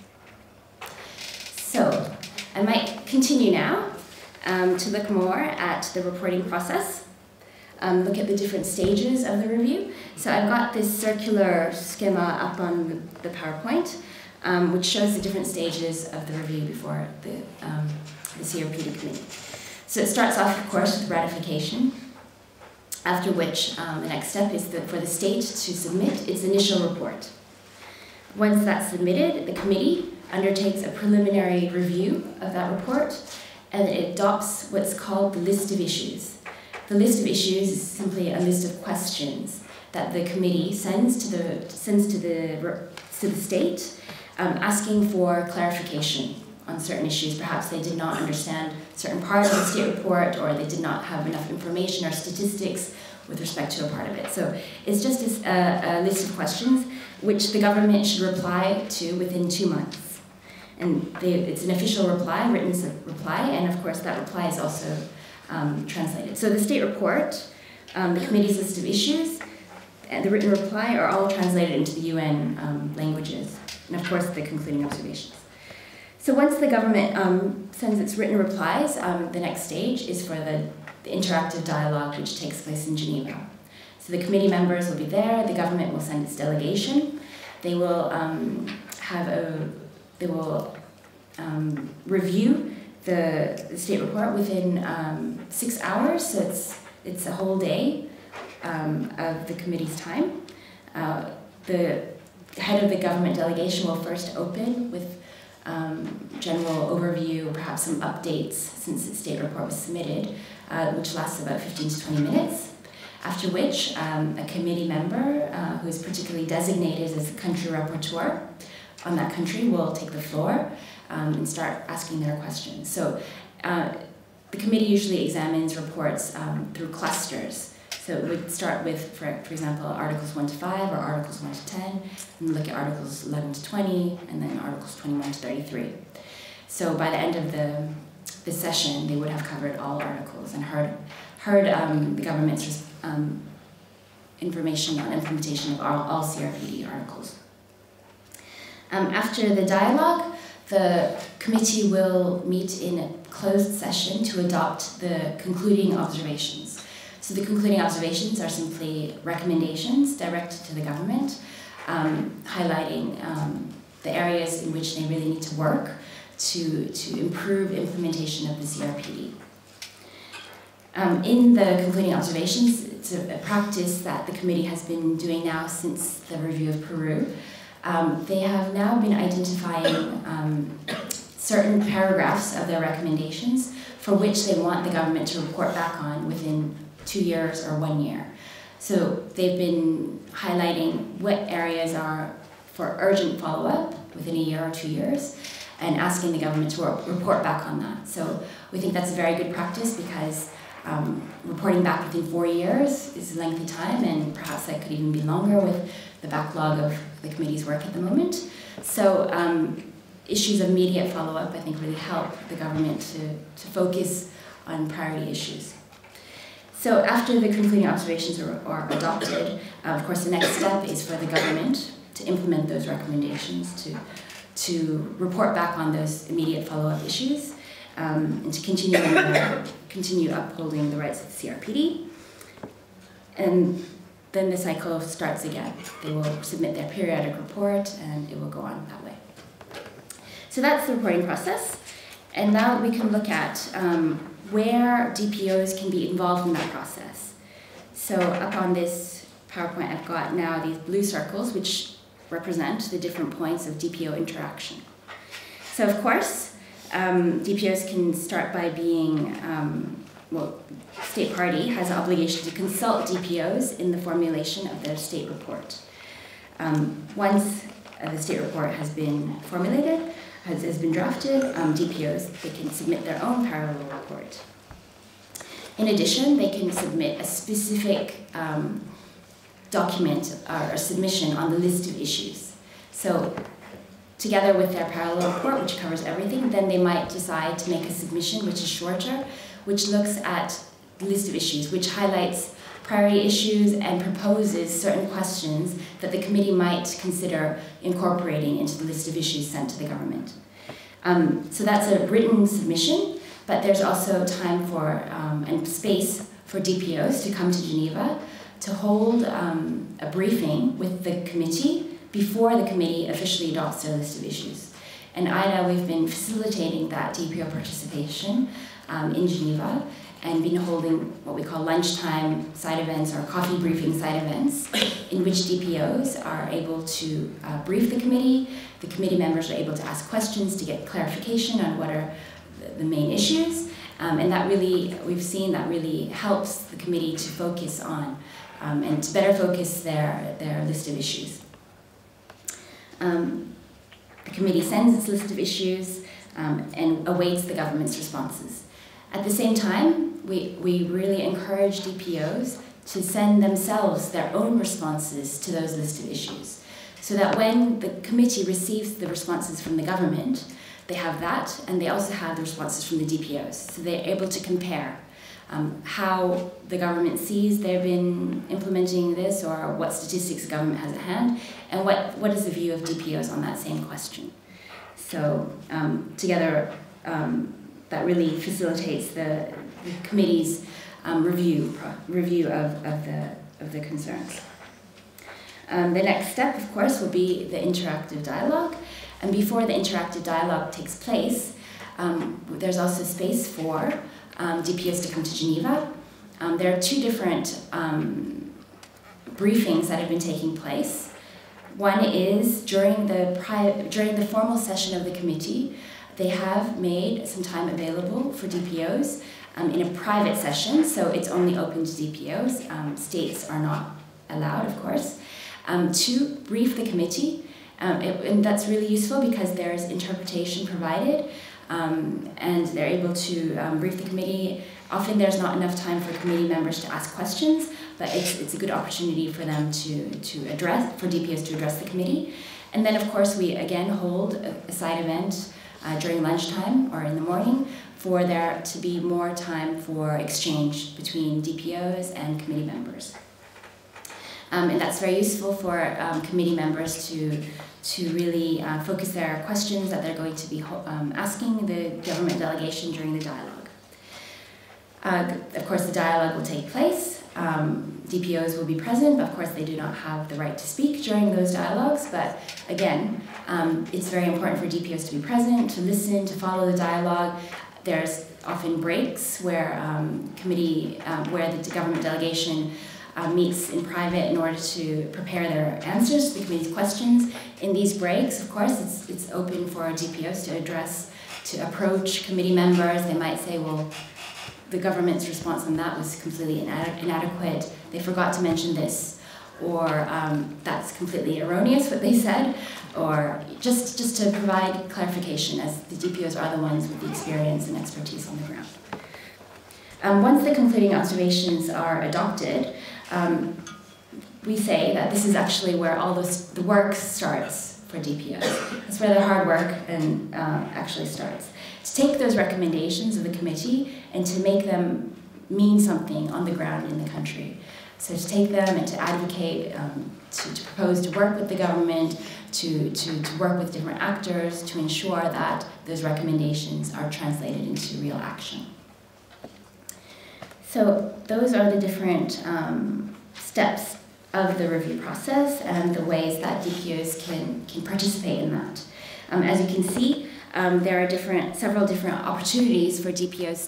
A: So, I might continue now to look more at the reporting process, look at the different stages of the review. So I've got this circular schema up on the PowerPoint, which shows the different stages of the review before the CRPD committee. So it starts off, of course, with ratification, after which the next step is for the state to submit its initial report. Once that's submitted, the committee undertakes a preliminary review of that report, and it adopts what's called the list of issues. The list of issues is simply a list of questions that the committee sends to the state, asking for clarification on certain issues. Perhaps they did not understand certain parts of the state report, or they did not have enough information or statistics with respect to a part of it. So it's just a list of questions which the government should reply to within 2 months. And it's an official reply, written reply, and of course that reply is also translated. So the state report, the committee's list of issues, and the written reply are all translated into the UN languages, and of course the concluding observations. So once the government sends its written replies, the next stage is for the interactive dialogue which takes place in Geneva. So the committee members will be there, the government will send its delegation, they will review the state report within 6 hours, so it's a whole day of the committee's time. The head of the government delegation will first open with general overview, or perhaps some updates since the state report was submitted, which lasts about 15 to 20 minutes. After which, a committee member who is particularly designated as a country rapporteur on that country will take the floor and start asking their questions. So the committee usually examines reports through clusters. So it would start with, for example, Articles 1 to 5 or Articles 1 to 10, and look at Articles 11 to 20, and then Articles 21 to 33. So by the end of the session, they would have covered all articles and heard the government's information on implementation of all CRPD articles. After the dialogue, the committee will meet in a closed session to adopt the concluding observations. So the concluding observations are simply recommendations directed to the government, highlighting the areas in which they really need to work to improve implementation of the CRPD. In the concluding observations, it's a practice that the committee has been doing now since the review of Peru. They have now been identifying certain paragraphs of their recommendations for which they want the government to report back on within 2 years or 1 year. So they've been highlighting what areas are for urgent follow-up within a year or 2 years and asking the government to report back on that. So we think that's a very good practice because reporting back within 4 years is a lengthy time, and perhaps that could even be longer with the backlog of the committee's work at the moment. So issues of immediate follow-up, I think, really help the government to focus on priority issues. So after the concluding observations are adopted, of course the next step is for the government to implement those recommendations, to report back on those immediate follow-up issues, and to continue upholding the rights of the CRPD. And then the cycle starts again. They will submit their periodic report, and it will go on that way. So that's the reporting process. And now we can look at where DPOs can be involved in that process. So up on this PowerPoint, I've got now these blue circles, which represent the different points of DPO interaction. So of course, DPOs can start by being, State Party has an obligation to consult DPOs in the formulation of their state report. Once the state report has been formulated, has been drafted, DPOs, they can submit their own parallel report. In addition, they can submit a specific document or submission on the list of issues. So together with their parallel report, which covers everything, then they might decide to make a submission which is shorter, which looks at the list of issues, which highlights priority issues and proposes certain questions that the committee might consider incorporating into the list of issues sent to the government. So that's a written submission, but there's also time for and space for DPOs to come to Geneva to hold a briefing with the committee before the committee officially adopts their list of issues. And IDA, we've been facilitating that DPO participation in Geneva and been holding what we call lunchtime side events or coffee briefing side events in which DPOs are able to brief the committee members are able to ask questions to get clarification on what are the main issues, and that really, we've seen that really helps the committee to focus on and to better focus their list of issues. The committee sends its list of issues and awaits the government's responses. At the same time, we really encourage DPOs to send themselves their own responses to those list of issues, so that when the committee receives the responses from the government, they have that, and they also have the responses from the DPOs. So they're able to compare how the government sees they've been implementing this, or what statistics the government has at hand, and what is the view of DPOs on that same question. So together, that really facilitates the committee's review of the concerns. The next step, of course, will be the interactive dialogue. And before the interactive dialogue takes place, there's also space for DPOs to come to Geneva. There are two different briefings that have been taking place. One is during the formal session of the committee, they have made some time available for DPOs in a private session, so it's only open to DPOs. States are not allowed, of course, to brief the committee. And that's really useful because there's interpretation provided, and they're able to brief the committee. Often there's not enough time for committee members to ask questions, but it's a good opportunity for them for DPOs to address the committee. And then, of course, we again hold a side event during lunchtime or in the morning for there to be more time for exchange between DPOs and committee members. And that's very useful for committee members to really focus their questions that they're going to be asking the government delegation during the dialogue. Of course, the dialogue will take place. DPOs will be present, but of course they do not have the right to speak during those dialogues. But again, it's very important for DPOs to be present, to listen, to follow the dialogue. There's often breaks where where the government delegation meets in private in order to prepare their answers to the committee's questions. In these breaks, of course, it's open for DPOs to approach committee members. They might say, well, the government's response on that was completely inadequate. They forgot to mention this, or that's completely erroneous what they said, or just to provide clarification, as the DPOs are the ones with the experience and expertise on the ground. Once the concluding observations are adopted, we say that this is actually where all the work starts for DPOs. That's where the hard work actually starts. To take those recommendations of the committee and to make them mean something on the ground in the country. So to take them and to advocate, to propose to work with the government, to work with different actors, to ensure that those recommendations are translated into real action. So those are the different steps of the review process and the ways that DPOs can participate in that. As you can see, there are several different opportunities for DPOs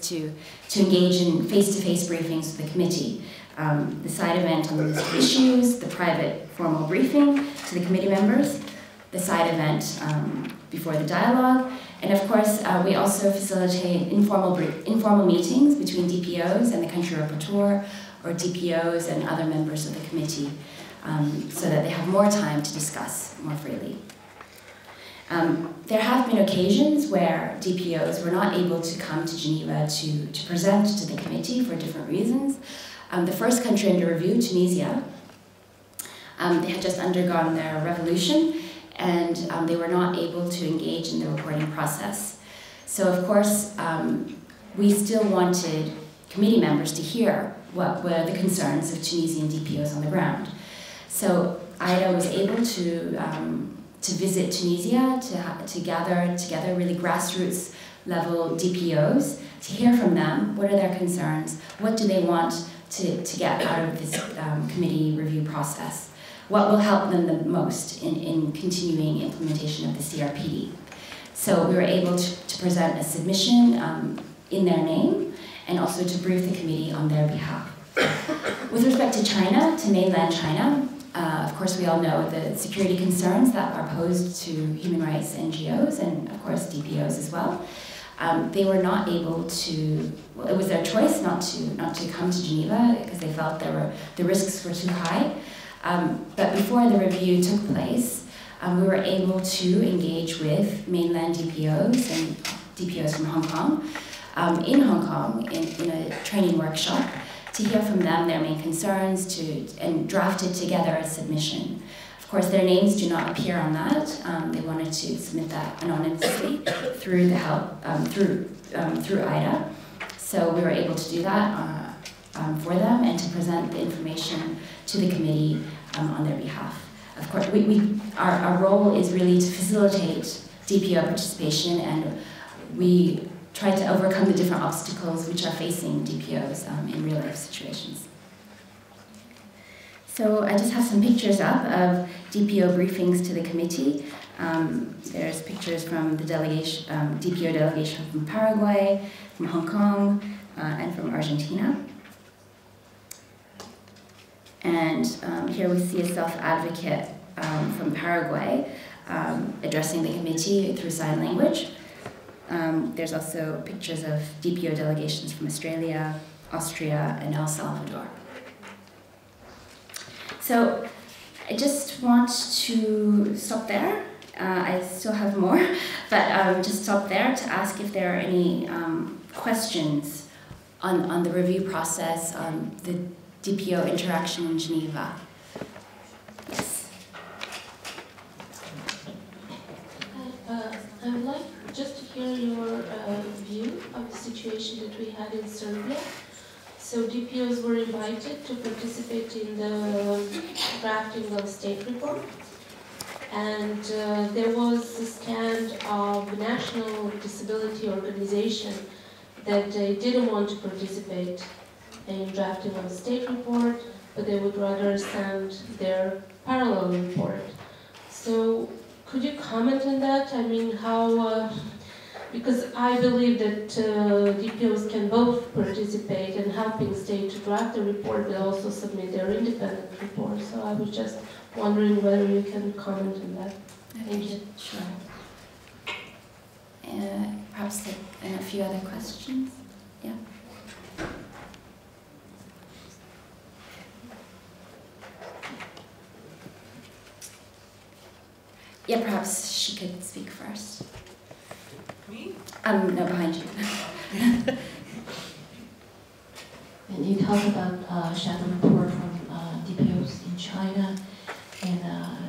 A: to engage in face-to-face briefings with the committee. The side event on the list of issues, the private formal briefing to the committee members, the side event before the dialogue, and of course we also facilitate informal meetings between DPOs and the country rapporteur, or DPOs and other members of the committee, so that they have more time to discuss more freely. There have been occasions where DPOs were not able to come to Geneva to present to the committee for different reasons. The first country under review, Tunisia, they had just undergone their revolution, and they were not able to engage in the reporting process. So of course, we still wanted committee members to hear what were the concerns of Tunisian DPOs on the ground. So IDA was able to visit Tunisia, to gather together really grassroots level DPOs, to hear from them, what are their concerns, what do they want to get out of this committee review process, what will help them the most in continuing implementation of the CRPD. So we were able to present a submission in their name, and also to brief the committee on their behalf. With respect to China, to mainland China, of course we all know the security concerns that are posed to human rights NGOs and of course DPOs as well. They were not able to, well, it was their choice not to come to Geneva because they felt the risks were too high. But before the review took place, we were able to engage with mainland DPOs and DPOs from Hong Kong, in Hong Kong in a training workshop, to hear from them their main concerns, and drafted together a submission. Of course, their names do not appear on that. They wanted to submit that anonymously through the help through IDA. So we were able to do that for them and to present the information to the committee on their behalf. Of course, our role is really to facilitate DPO participation, and we try to overcome the different obstacles which are facing DPOs in real-life situations. So I just have some pictures up of DPO briefings to the committee. There's pictures from the delegation, DPO delegation from Paraguay, from Hong Kong, and from Argentina. And here we see a self-advocate from Paraguay addressing the committee through sign language. There's also pictures of DPO delegations from Australia, Austria, and El Salvador. So I just want to stop there. I still have more, but just stop there to ask if there are any questions on the review process, on the DPO interaction in Geneva. Yes.
E: I would like just to hear your view of the situation that we had in Serbia. So DPOs were invited to participate in the drafting of the state report, and there was a stand of the National Disability Organization that they didn't want to participate in drafting of a state report, but they would rather send their parallel report. So could you comment on that? I mean, how, because I believe that DPOs can both participate in helping state to draft the report, but also submit their independent report. So I was just wondering whether you can comment on that. Thank you.
A: Sure. Perhaps take a few other questions. Yeah. Yeah, perhaps she could speak first.
F: Me?
A: No, behind you.
G: And you talk about shadow report from DPOs in China, and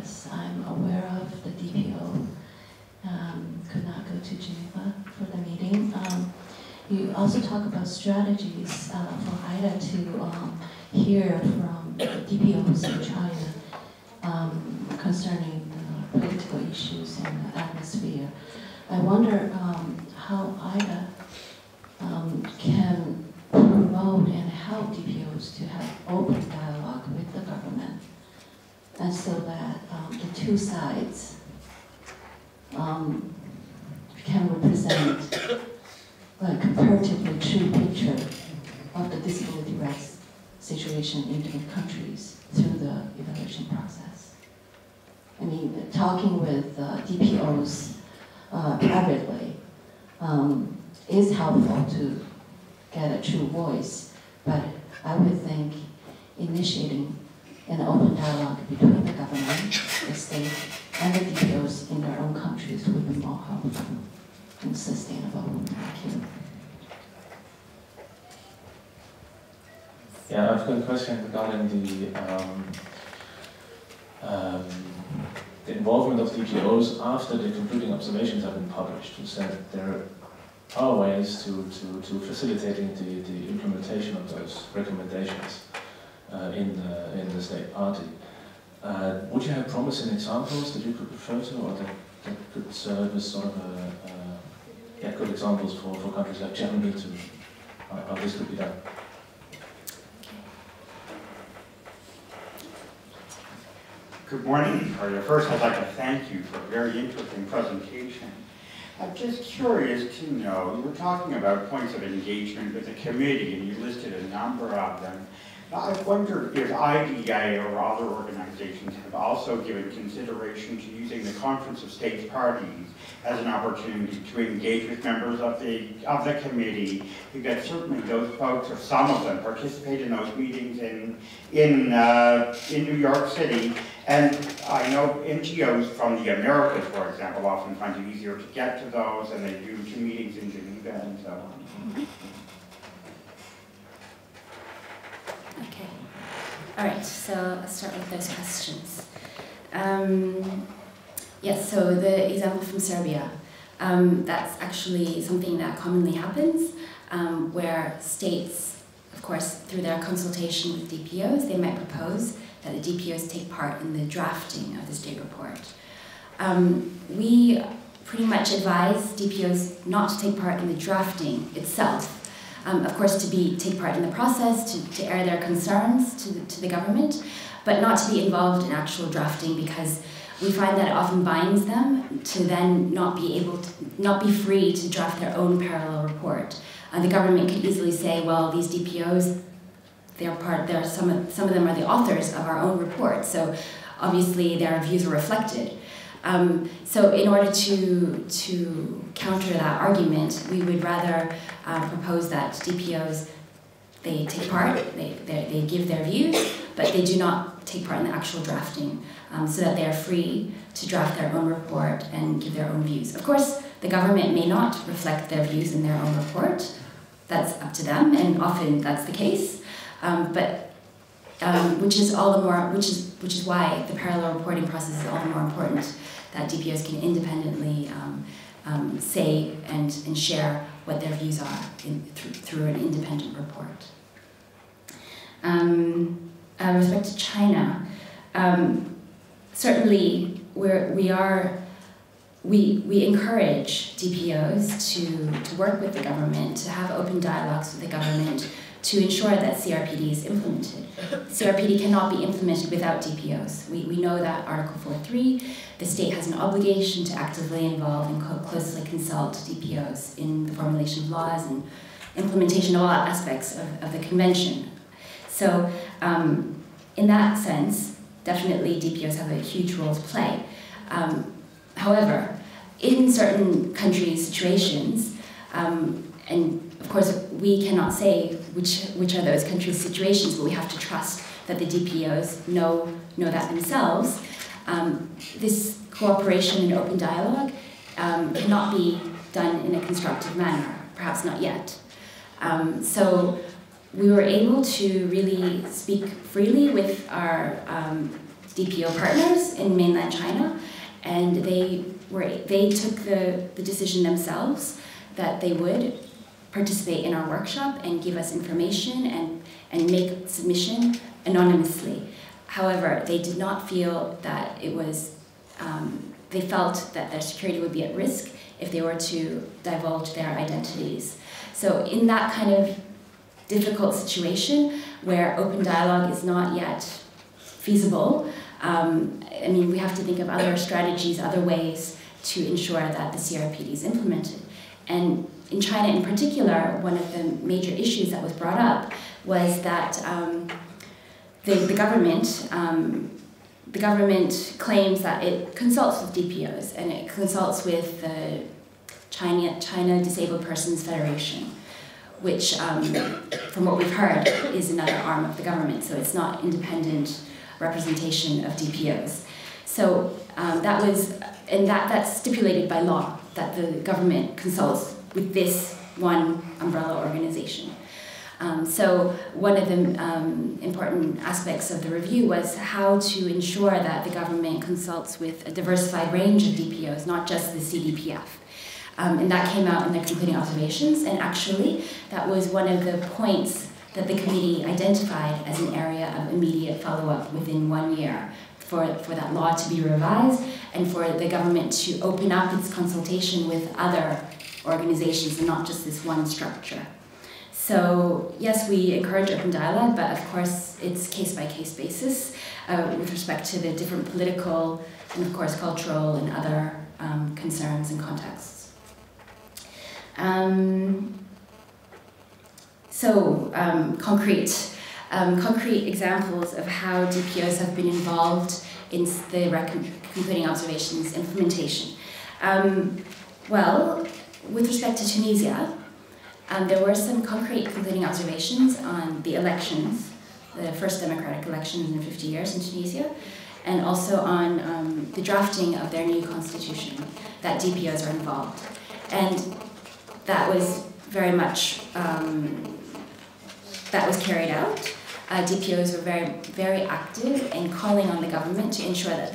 G: as I'm aware of, the DPO could not go to Geneva for the meeting. You also talk about strategies for IDA to hear from DPOs in China concerning political issues and the atmosphere. I wonder how IDA can promote and help DPOs to have open dialogue with the government, and so that the two sides can represent a comparatively true picture of the disability rights situation in different countries through the evaluation process. I mean, talking with DPOs privately is helpful to get a true voice, but I would think initiating an open dialogue between the government, the state, and the DPOs in their own countries would be more helpful and sustainable. Thank you.
H: Yeah, I've got a question regarding the involvement of DPOs after the concluding observations have been published. You said there are ways to facilitating the implementation of those recommendations in the state party. Would you have promising examples that you could refer to, or that could serve as sort of good examples for countries like Germany to how this could be done?
I: Good morning, Victoria. First, I'd like to thank you for a very interesting presentation. I'm just curious to know, you were talking about points of engagement with the committee, and you listed a number of them. I wonder if IDA or other organizations have also given consideration to using the Conference of States Parties as an opportunity to engage with members of the committee, because certainly those folks, or some of them, participate in those meetings in New York City. And I know NGOs from the Americas, for example, often find it easier to get to those than they do to meetings in Geneva and so on.
A: Okay. All right, so let's start with those questions. Yes, so the example from Serbia, that's actually something that commonly happens, where states, of course, through their consultation with DPOs, they might propose that the DPOs take part in the drafting of the state report. We pretty much advise DPOs not to take part in the drafting itself. Of course, to take part in the process, to air their concerns to the government, but not to be involved in actual drafting, because we find that it often binds them to then not be free to draft their own parallel report. The government could easily say, well, these DPOs, some of them are the authors of our own report, so obviously their views are reflected. So in order to counter that argument, we would rather propose that DPOs, they take part, they give their views, but they do not take part in the actual drafting, so that they are free to draft their own report and give their own views. Of course, the government may not reflect their views in their own report. That's up to them, and often that's the case. Which is why the parallel reporting process is all the more important, that DPOs can independently say and share what their views are through an independent report. With respect to China, certainly we encourage DPOs to work with the government, to have open dialogues with the government, to ensure that CRPD is implemented. CRPD cannot be implemented without DPOs. We know that Article 4.3, the state has an obligation to actively involve and closely consult DPOs in the formulation of laws and implementation of all aspects of the convention. So in that sense, definitely DPOs have a huge role to play. However, in certain countries' situations, and of course we cannot say which are those countries' situations, but we have to trust that the DPOs know that themselves. This cooperation and open dialogue cannot be done in a constructive manner, perhaps not yet. So we were able to really speak freely with our DPO partners in mainland China, and they took the decision themselves that they would participate in our workshop and give us information and make submission anonymously. However, they did not feel that it was, they felt that their security would be at risk if they were to divulge their identities. So in that kind of difficult situation where open dialogue is not yet feasible, I mean, we have to think of other strategies, other ways to ensure that the CRPD is implemented. And in China in particular, one of the major issues that was brought up was that the government claims that it consults with DPOs and it consults with the China Disabled Persons Federation, which, from what we've heard, is another arm of the government, so it's not independent representation of DPOs. So that's stipulated by law, that the government consults with this one umbrella organization. So one of the important aspects of the review was how to ensure that the government consults with a diversified range of DPOs, not just the CDPF. And that came out in the concluding observations, and actually that was one of the points that the committee identified as an area of immediate follow-up within 1 year for that law to be revised and for the government to open up its consultation with other organizations and not just this one structure. So yes, we encourage open dialogue, but of course it's case-by-case basis with respect to the different political and of course cultural and other concerns and contexts. Concrete examples of how DPOs have been involved in the concluding observations implementation. Well, with respect to Tunisia, there were some concrete concluding observations on the elections, the first democratic elections in 50 years in Tunisia, and also on the drafting of their new constitution, that DPOs are involved. And that was very much, that was carried out. DPOs were very active in calling on the government to ensure that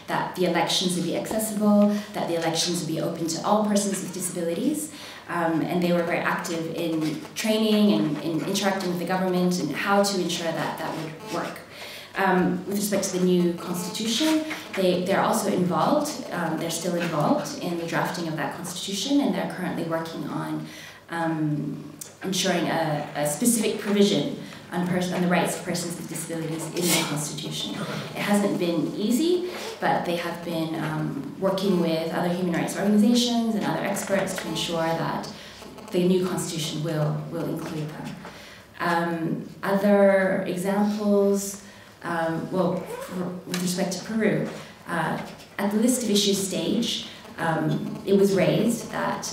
A: that the elections would be accessible, that the elections would be open to all persons with disabilities, and they were very active in training and in interacting with the government and how to ensure that that would work. With respect to the new constitution, they're also involved, they're still involved in the drafting of that constitution, and they're currently working on ensuring a specific provision on the rights of persons with disabilities in the Constitution. It hasn't been easy, but they have been working with other human rights organizations and other experts to ensure that the new Constitution will include them. Other examples, with respect to Peru, at the list of issues stage, it was raised that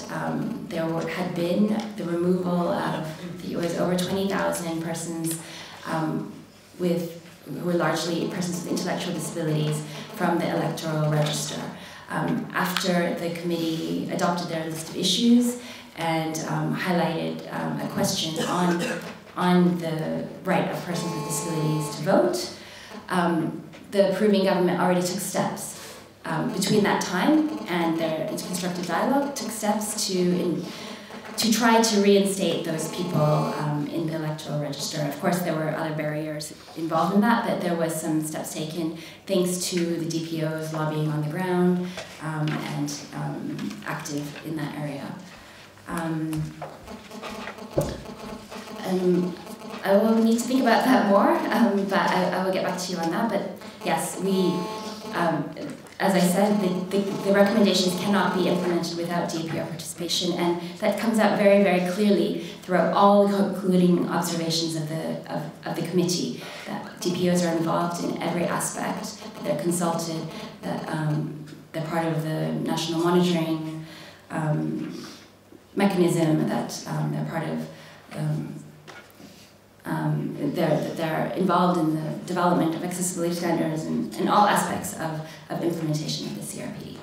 A: there had been the removal of, it was over 20,000 persons who were largely persons with intellectual disabilities from the electoral register. After the committee adopted their list of issues and highlighted a question on the right of persons with disabilities to vote, the Peruvian government already took steps. Between that time and their constructive dialogue, took steps to try to reinstate those people in the electoral register. Of course, there were other barriers involved in that, but there was some steps taken thanks to the DPOs lobbying on the ground and active in that area. I will need to think about that more, but I will get back to you on that. But yes, we, as I said, the recommendations cannot be implemented without DPO participation, and that comes out very, very clearly throughout all concluding observations of the committee, that DPOs are involved in every aspect, that they're consulted, that they're part of the national monitoring mechanism, that they're part of they're involved in the development of accessibility standards and all aspects of implementation of the CRPD.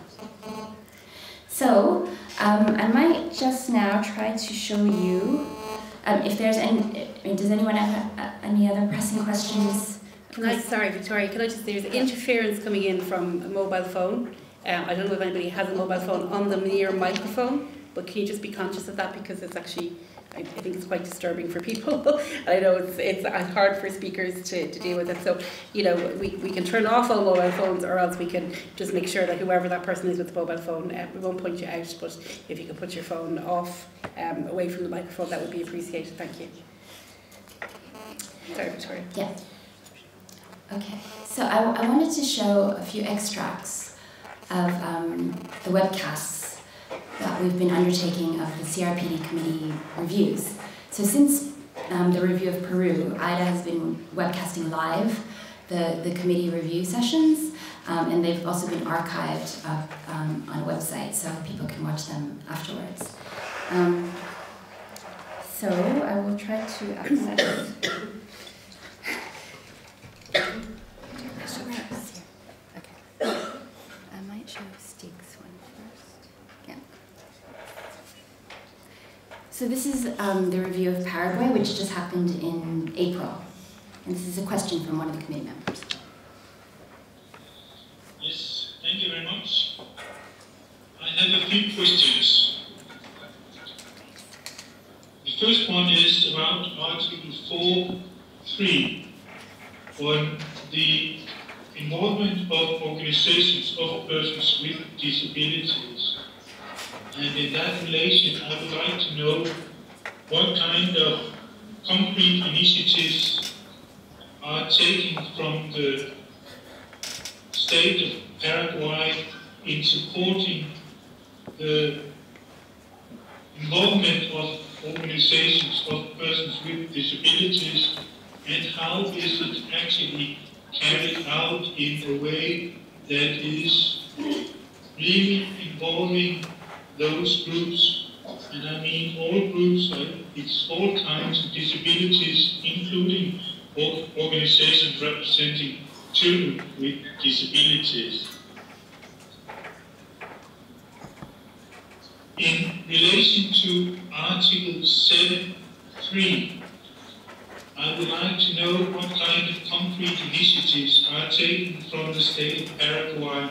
A: So I might just now try to show you if there's any. Does anyone have any other pressing questions?
B: Sorry, Victoria, can I just, there's interference coming in from a mobile phone. I don't know if anybody has a mobile phone on them near a microphone, but can you just be conscious of that, because it's actually, I think it's quite disturbing for people. I know it's hard for speakers to deal with it. So, you know, we can turn off all mobile phones, or else we can just make sure that whoever that person is with the mobile phone, we won't point you out, but if you could put your phone off, away from the microphone, that would be appreciated. Thank you. Sorry, Victoria.
A: Yeah. Okay, so I wanted to show a few extracts of the webcasts that we've been undertaking of the CRPD committee reviews. So since the review of Peru, IDA has been webcasting live the committee review sessions, and they've also been archived on a website so people can watch them afterwards. So I will try to access. I might show Stig's one first. Yeah. So this is the review of Paraguay, which just happened in April. And this is a question from one of the committee members.
J: Yes, thank you very much. I have a few questions. The first one is about Article 4.3 on the involvement of organizations of persons with disabilities. And in that relation, I would like to know what kind of concrete initiatives are taken from the state of Paraguay in supporting the involvement of organizations of persons with disabilities, and how is it actually carried out in a way that is really involving those groups, and I mean all groups, it's all kinds of disabilities, including organizations representing children with disabilities. In relation to Article 7.3, I would like to know what kind of concrete initiatives are taken from the state of Paraguay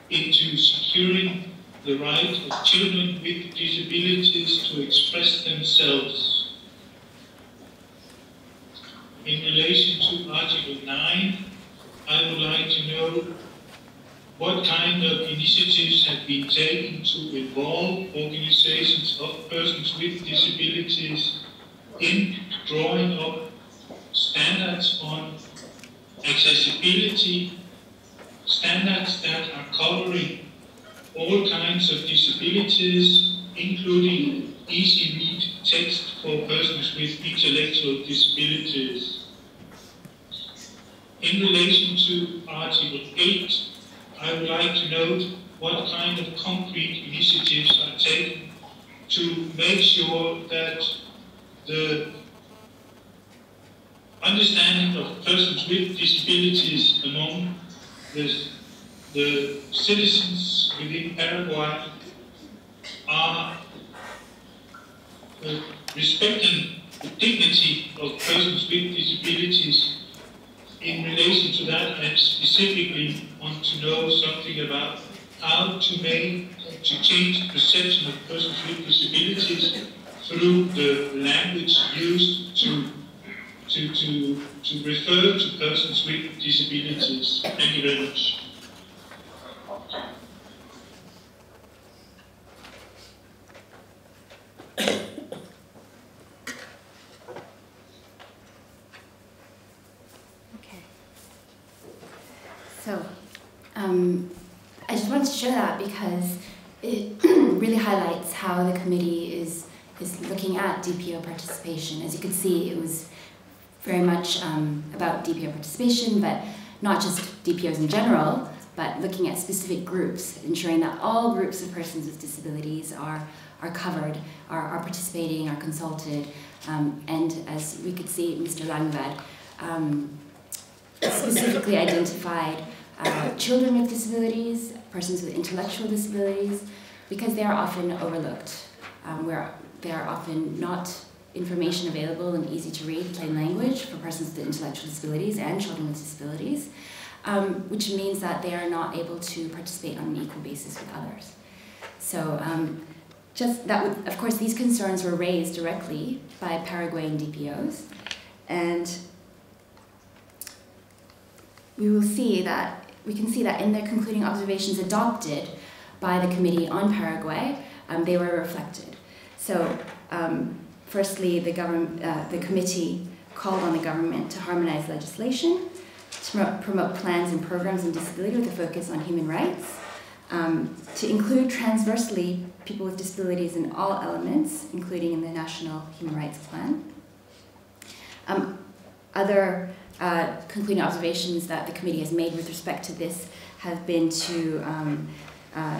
J: into securing the right of children with disabilities to express themselves. In relation to Article 9, I would like to know what kind of initiatives have been taken to involve organizations of persons with disabilities in drawing up standards on accessibility, standards that are covering all kinds of disabilities, including easy-read text for persons with intellectual disabilities. In relation to Article 8, I would like to note what kind of concrete initiatives are taken to make sure that the understanding of persons with disabilities among the citizens within Paraguay are respecting the dignity of persons with disabilities. In relation to that, I specifically want to know something about how to change the perception of persons with disabilities through the language used to refer to persons with disabilities. Thank you very much.
A: So I just wanted to show that because it really highlights how the committee is looking at DPO participation. As you can see, it was very much about DPO participation, but not just DPOs in general, but looking at specific groups, ensuring that all groups of persons with disabilities are covered, are participating, are consulted, and as we could see, Mr. Langvad specifically identified children with disabilities, persons with intellectual disabilities, because they are often overlooked, where they are often not information available in easy to read, plain language for persons with intellectual disabilities and children with disabilities, which means that they are not able to participate on an equal basis with others. So just that would, of course, these concerns were raised directly by Paraguayan DPOs, and we can see that in their concluding observations adopted by the Committee on Paraguay, they were reflected. So, firstly, the committee called on the government to harmonize legislation, to promote plans and programs on disability with a focus on human rights, to include transversely people with disabilities in all elements, including in the National Human Rights Plan. Other concluding observations that the committee has made with respect to this have been to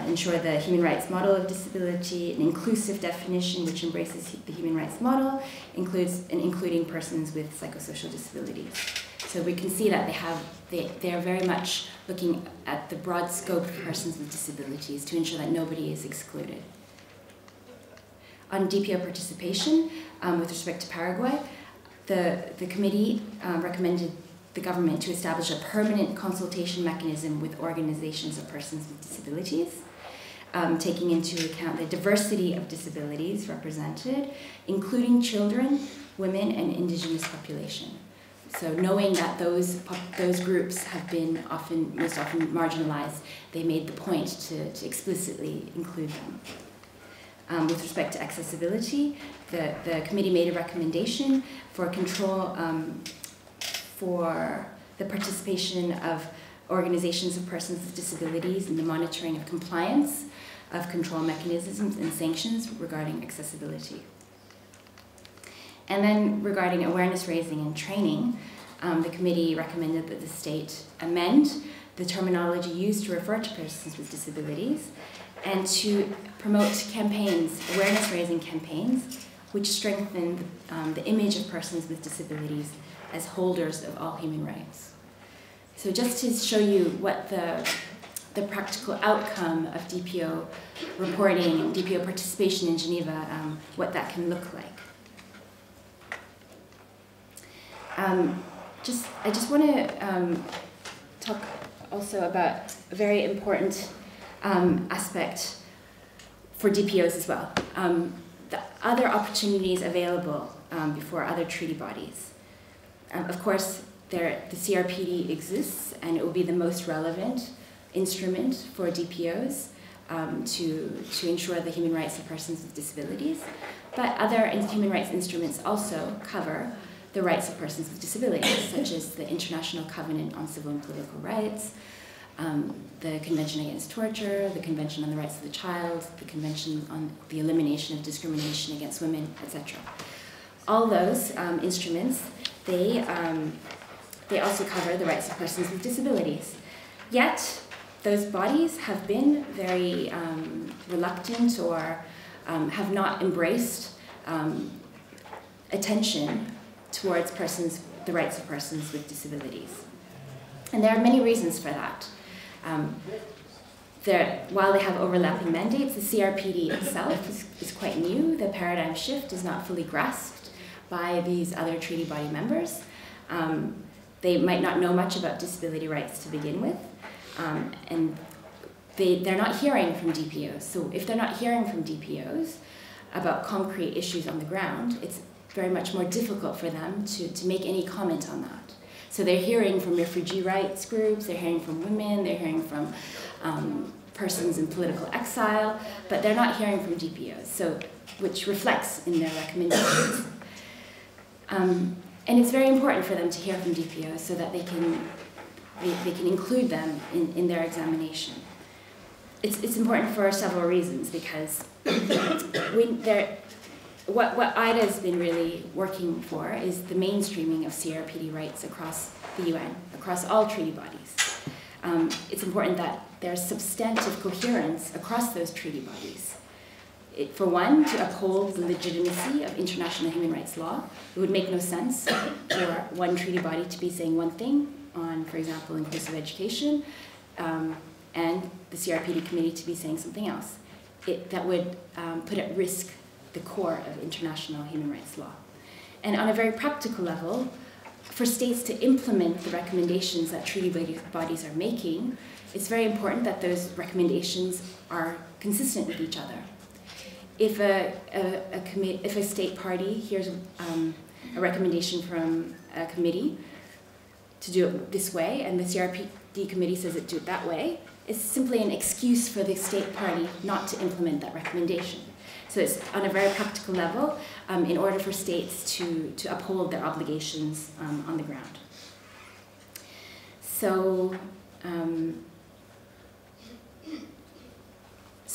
A: ensure the human rights model of disability, an inclusive definition which embraces the human rights model, including persons with psychosocial disabilities. So we can see that they are very much looking at the broad scope of persons with disabilities to ensure that nobody is excluded. On DPO participation, with respect to Paraguay, the committee recommended the government to establish a permanent consultation mechanism with organizations of persons with disabilities, taking into account the diversity of disabilities represented, including children, women, and indigenous population. So knowing that those groups have been most often marginalized, they made the point to explicitly include them. With respect to accessibility, the committee made a recommendation for control for the participation of organizations of persons with disabilities in the monitoring of compliance of control mechanisms and sanctions regarding accessibility. And then regarding awareness raising and training, the committee recommended that the state amend the terminology used to refer to persons with disabilities and to promote campaigns, awareness raising campaigns, which strengthen the image of persons with disabilities as holders of all human rights. So just to show you what the practical outcome of DPO reporting and DPO participation in Geneva, what that can look like. I just want to talk also about a very important aspect for DPOs as well. The other opportunities available before other treaty bodies. Of course, the CRPD exists, and it will be the most relevant instrument for DPOs to ensure the human rights of persons with disabilities. But other human rights instruments also cover the rights of persons with disabilities, such as the International Covenant on Civil and Political Rights, the Convention Against Torture, the Convention on the Rights of the Child, the Convention on the Elimination of Discrimination Against Women, etc. All those instruments, they also cover the rights of persons with disabilities. Yet, those bodies have been very reluctant or have not embraced attention towards the rights of persons with disabilities. And there are many reasons for that. While they have overlapping mandates, the CRPD itself is quite new. The paradigm shift is not fully grasped by these other treaty body members. They might not know much about disability rights to begin with, and they're not hearing from DPOs. So if they're not hearing from DPOs about concrete issues on the ground, it's very much more difficult for them to make any comment on that. So they're hearing from refugee rights groups, they're hearing from women, they're hearing from persons in political exile, but they're not hearing from DPOs, which reflects in their recommendations. And it's very important for them to hear from DPOs so that they can they can include them in their examination. It's important for several reasons, because what IDA has been really working for is the mainstreaming of CRPD rights across the UN, across all treaty bodies. It's important that there's substantive coherence across those treaty bodies. For one, to uphold the legitimacy of international human rights law. It would make no sense for one treaty body to be saying one thing on, for example, inclusive education, and the CRPD committee to be saying something else. That would put at risk the core of international human rights law. And on a very practical level, for states to implement the recommendations that treaty bodies are making, it's very important that those recommendations are consistent with each other. If a state party hears a recommendation from a committee to do it this way, and the CRPD committee says do it that way, it's simply an excuse for the state party not to implement that recommendation. So it's on a very practical level, in order for states to uphold their obligations on the ground. So,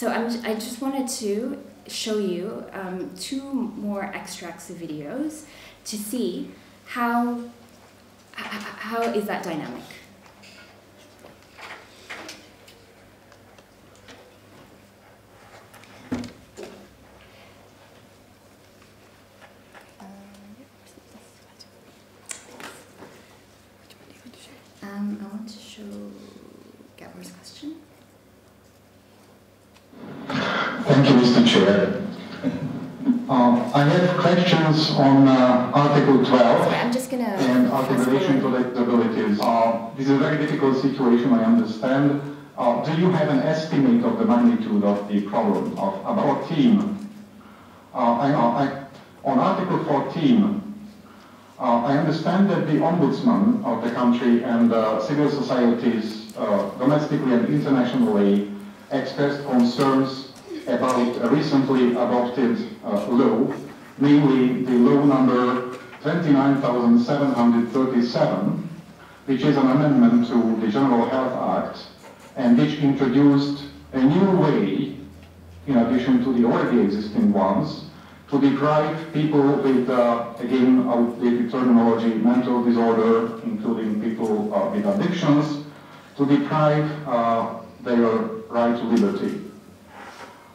A: I just wanted to show you two more extracts of videos to see how is that dynamic. I want to show Gabor's question.
K: Thank you, Mr. Chair. I have questions on Article 12 and articulation to disabilities. This is a very difficult situation, I understand. Do you have an estimate of the magnitude of the problem of about 14? On Article 14, I understand that the Ombudsman of the country and civil societies, domestically and internationally, expressed concerns about a recently adopted law, namely the law number 29,737, which is an amendment to the General Health Act, and which introduced a new way, in addition to the already existing ones, to deprive people with, again, outdated terminology, mental disorder, including people with addictions, to deprive their right to liberty.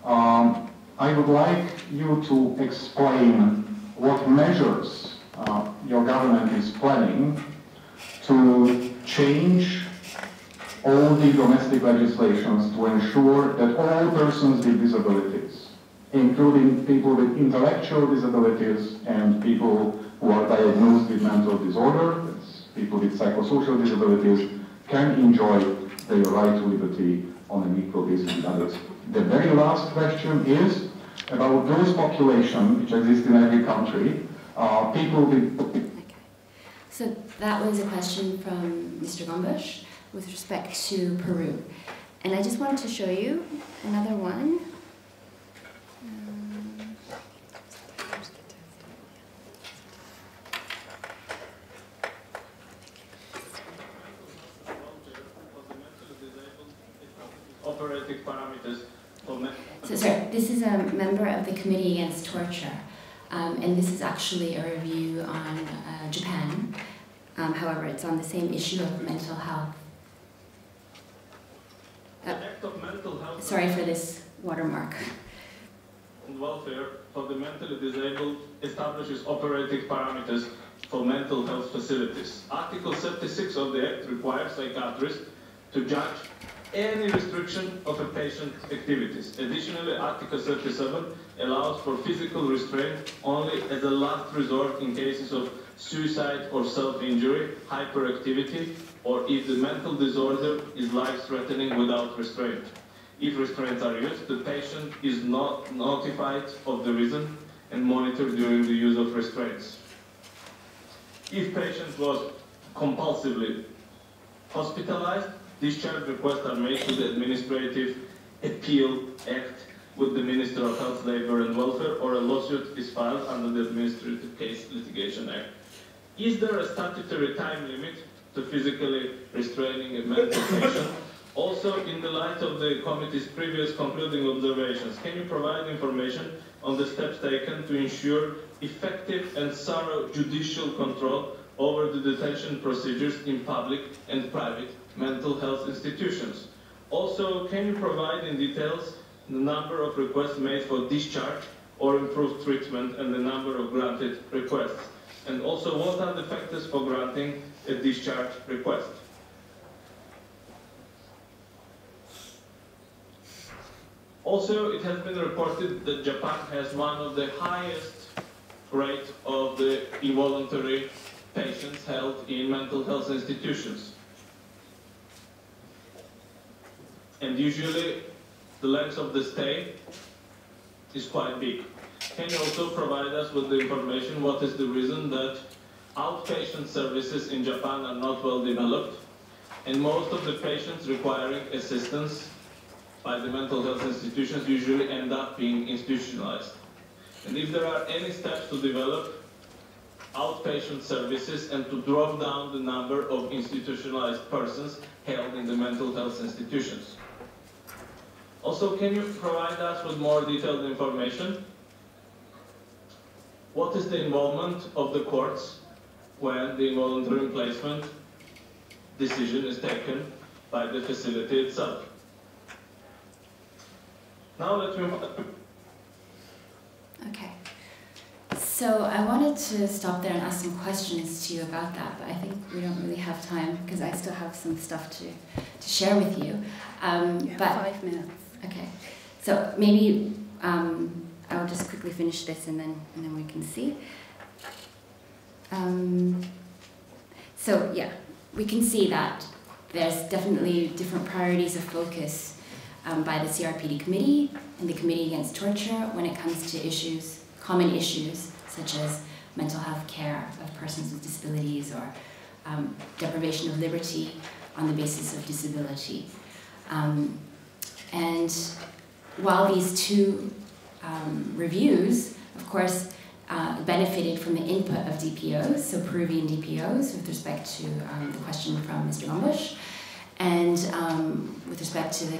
K: I would like you to explain what measures your government is planning to change all the domestic legislations to ensure that all persons with disabilities, including people with intellectual disabilities and people who are diagnosed with mental disorder, people with psychosocial disabilities, can enjoy their right to liberty on an equal basis with others. The very last question is about those populations which exist in every country, people with...
A: Okay. So that was a question from Mr. Gombos with respect to Peru. And I just wanted to show you another one.
H: Operating parameters.
A: So, sorry, this is a member of the Committee Against Torture, and this is actually a review on Japan. However, it's on the same issue of mental health. Sorry for this watermark.
H: And welfare for the mentally disabled establishes operating parameters for mental health facilities. Article 36 of the Act requires psychiatrists to judge any restriction of a patient's activities. Additionally, Article 37 allows for physical restraint only as a last resort in cases of suicide or self-injury, hyperactivity, or if the mental disorder is life-threatening without restraint. If restraints are used, the patient is not notified of the reason and monitored during the use of restraints. If patient was compulsively hospitalized, discharge requests are made to the Administrative Appeal Act with the Minister of Health, Labour and Welfare, or a lawsuit is filed under the Administrative Case Litigation Act. Is there a statutory time limit
L: to physically restraining a mental patient. Also, in the light of the committee's previous concluding observations, can you provide information on the steps taken to ensure effective and thorough judicial control over the detention procedures in public and private mental health institutions? Also, can you provide in details the number of requests made for discharge or improved treatment and the number of granted requests? And also, what are the factors for granting a discharge request? Also, it has been reported that Japan has one of the highest rates of the involuntary patients held in mental health institutions. And usually, the length of the stay is quite big. Can you also provide us with the information what is the reason that outpatient services in Japan are not well developed and most of the patients requiring assistance by the mental health institutions usually end up being institutionalized? And if there are any steps to develop outpatient services and to drop down the number of institutionalized persons held in the mental health institutions? Also, can you provide us with more detailed information? What is the involvement of the courts when the involuntary placement decision is taken by the facility itself? Now let's move on.
A: Okay. So I wanted to stop there and ask some questions to you about that, but I think we don't really have time because I still have some stuff to share with you.
B: You have 5 minutes.
A: Okay. So maybe I'll just quickly finish this and then we can see. So yeah, we can see that there's definitely different priorities of focus by the CRPD committee and the Committee Against Torture when it comes to issues, common issues such as mental health care of persons with disabilities or deprivation of liberty on the basis of disability. And while these two reviews, of course, benefited from the input of DPOs, so Peruvian DPOs, with respect to the question from Mr. Gombush, and with respect to the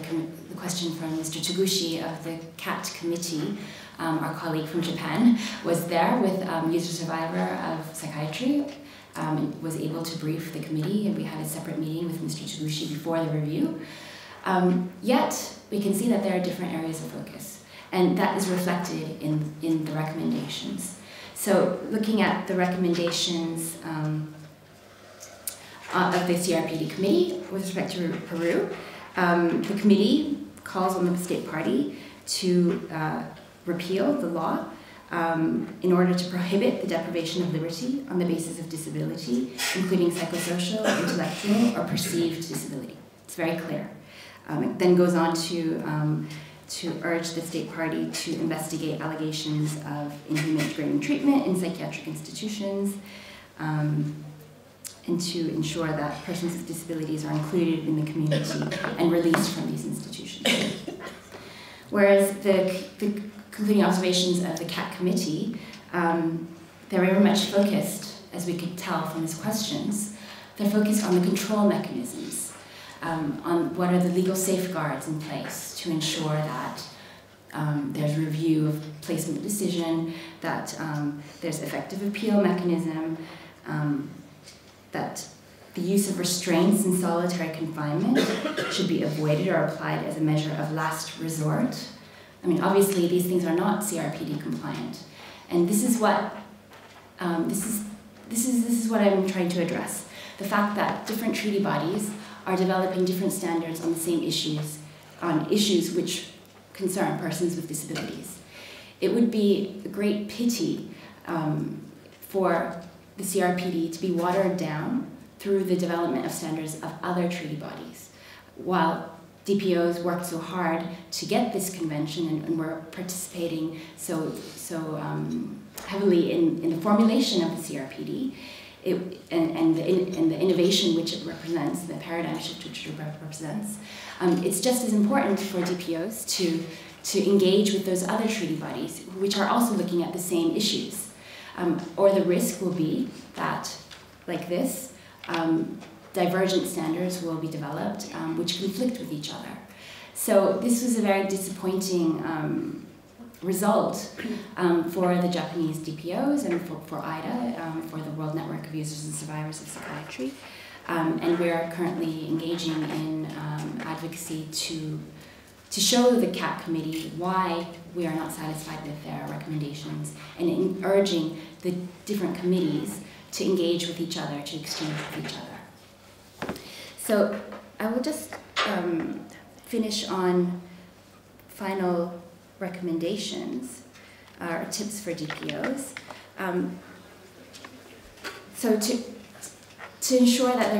A: question from Mr. Taguchi of the CAT committee, our colleague from Japan was there with user survivor of psychiatry, and was able to brief the committee, and we had a separate meeting with Mr. Taguchi before the review. Yet, we can see that there are different areas of focus, and that is reflected in the recommendations. So, looking at the recommendations of the CRPD committee with respect to Peru, the committee calls on the state party to repeal the law in order to prohibit the deprivation of liberty on the basis of disability, including psychosocial, intellectual, or perceived disability. It's very clear. It then goes on to urge the state party to investigate allegations of inhumane degrading treatment in psychiatric institutions, and to ensure that persons with disabilities are included in the community and released from these institutions. Whereas the concluding observations of the CAT committee, they're very much focused, as we could tell from his questions, they're focused on the control mechanisms, on what are the legal safeguards in place to ensure that there's review of placement decision, that there's effective appeal mechanism, that the use of restraints in solitary confinement should be avoided or applied as a measure of last resort. I mean, obviously, these things are not CRPD compliant, and this is what this is what I'm trying to address: the fact that different treaty bodies are developing different standards on the same issues, on issues which concern persons with disabilities. It would be a great pity for the CRPD to be watered down through the development of standards of other treaty bodies. While DPOs worked so hard to get this convention and were participating so heavily in the formulation of the CRPD, and the innovation which it represents, the paradigm shift which it represents, it's just as important for DPOs to engage with those other treaty bodies which are also looking at the same issues. Or the risk will be that, like this, divergent standards will be developed which conflict with each other. So this was a very disappointing result for the Japanese DPOs and for IDA, for the World Network of Users and Survivors of Psychiatry. And we are currently engaging in advocacy to show the CAP committee why we are not satisfied with their recommendations, and in urging the different committees to engage with each other, to exchange with each other. So I will just finish on final recommendations or tips for DPOs. So to ensure that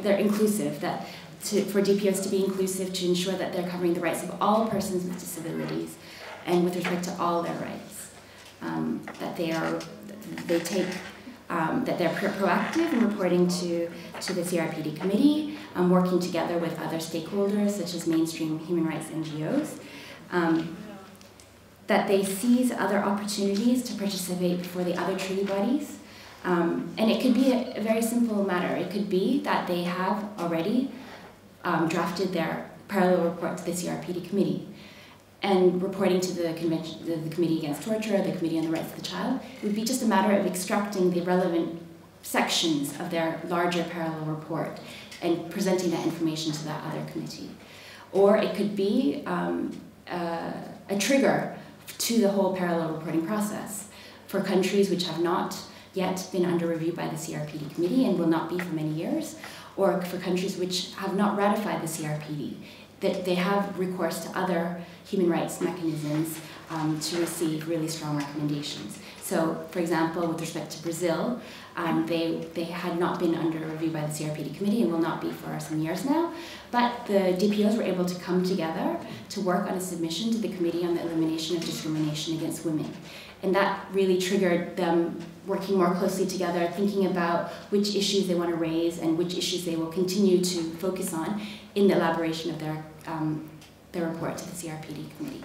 A: they're inclusive, for DPOs to be inclusive, to ensure that they're covering the rights of all persons with disabilities and with respect to all their rights, that they're proactive in reporting to the CRPD committee, working together with other stakeholders such as mainstream human rights NGOs, that they seize other opportunities to participate before the other treaty bodies. And it could be a very simple matter. It could be that they have already drafted their parallel report to the CRPD committee and reporting to the convention, the Committee Against Torture, the Committee on the Rights of the Child. It would be just a matter of extracting the relevant sections of their larger parallel report and presenting that information to that other committee. Or it could be a trigger to the whole parallel reporting process for countries which have not yet been under review by the CRPD committee and will not be for many years, or for countries which have not ratified the CRPD, that they have recourse to other human rights mechanisms to receive really strong recommendations. So, for example, with respect to Brazil, they had not been under review by the CRPD committee and will not be for some years now, but the DPOs were able to come together to work on a submission to the Committee on the Elimination of Discrimination Against Women. And that really triggered them working more closely together, thinking about which issues they want to raise and which issues they will continue to focus on in the elaboration of their report to the CRPD committee.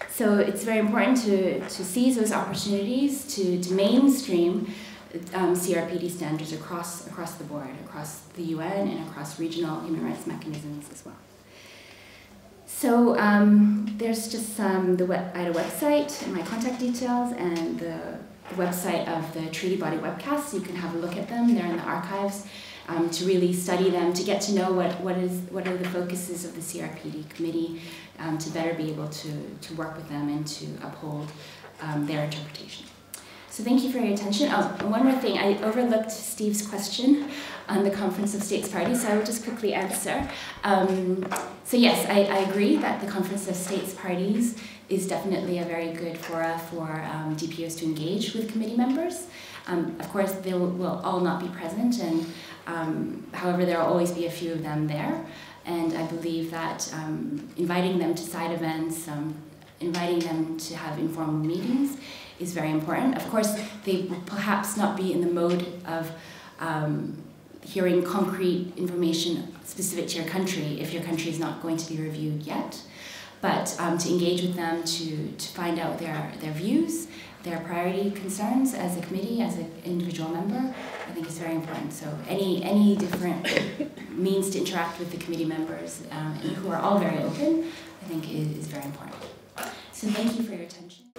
A: So it's very important to seize those opportunities to mainstream CRPD standards across the board, across the UN and across regional human rights mechanisms as well. So there's just the IDA website and my contact details and the website of the Treaty Body webcasts. So you can have a look at them. They're in the archives to really study them, to get to know what are the focuses of the CRPD committee, to better be able to work with them and to uphold their interpretation. So thank you for your attention. Oh, and one more thing, I overlooked Steve's question on the Conference of States Parties, so I will just quickly answer. So yes, I agree that the Conference of States Parties is definitely a very good fora for DPOs to engage with committee members. Of course, they will all not be present, and however, there will always be a few of them there. And I believe that inviting them to side events, inviting them to have informal meetings is very important. Of course, they will perhaps not be in the mode of hearing concrete information specific to your country if your country is not going to be reviewed yet. But to engage with them, to find out their views, their priority concerns as a committee, as an individual member, I think is very important. So any different means to interact with the committee members, who are all very open, I think is very important. So thank you for your attention.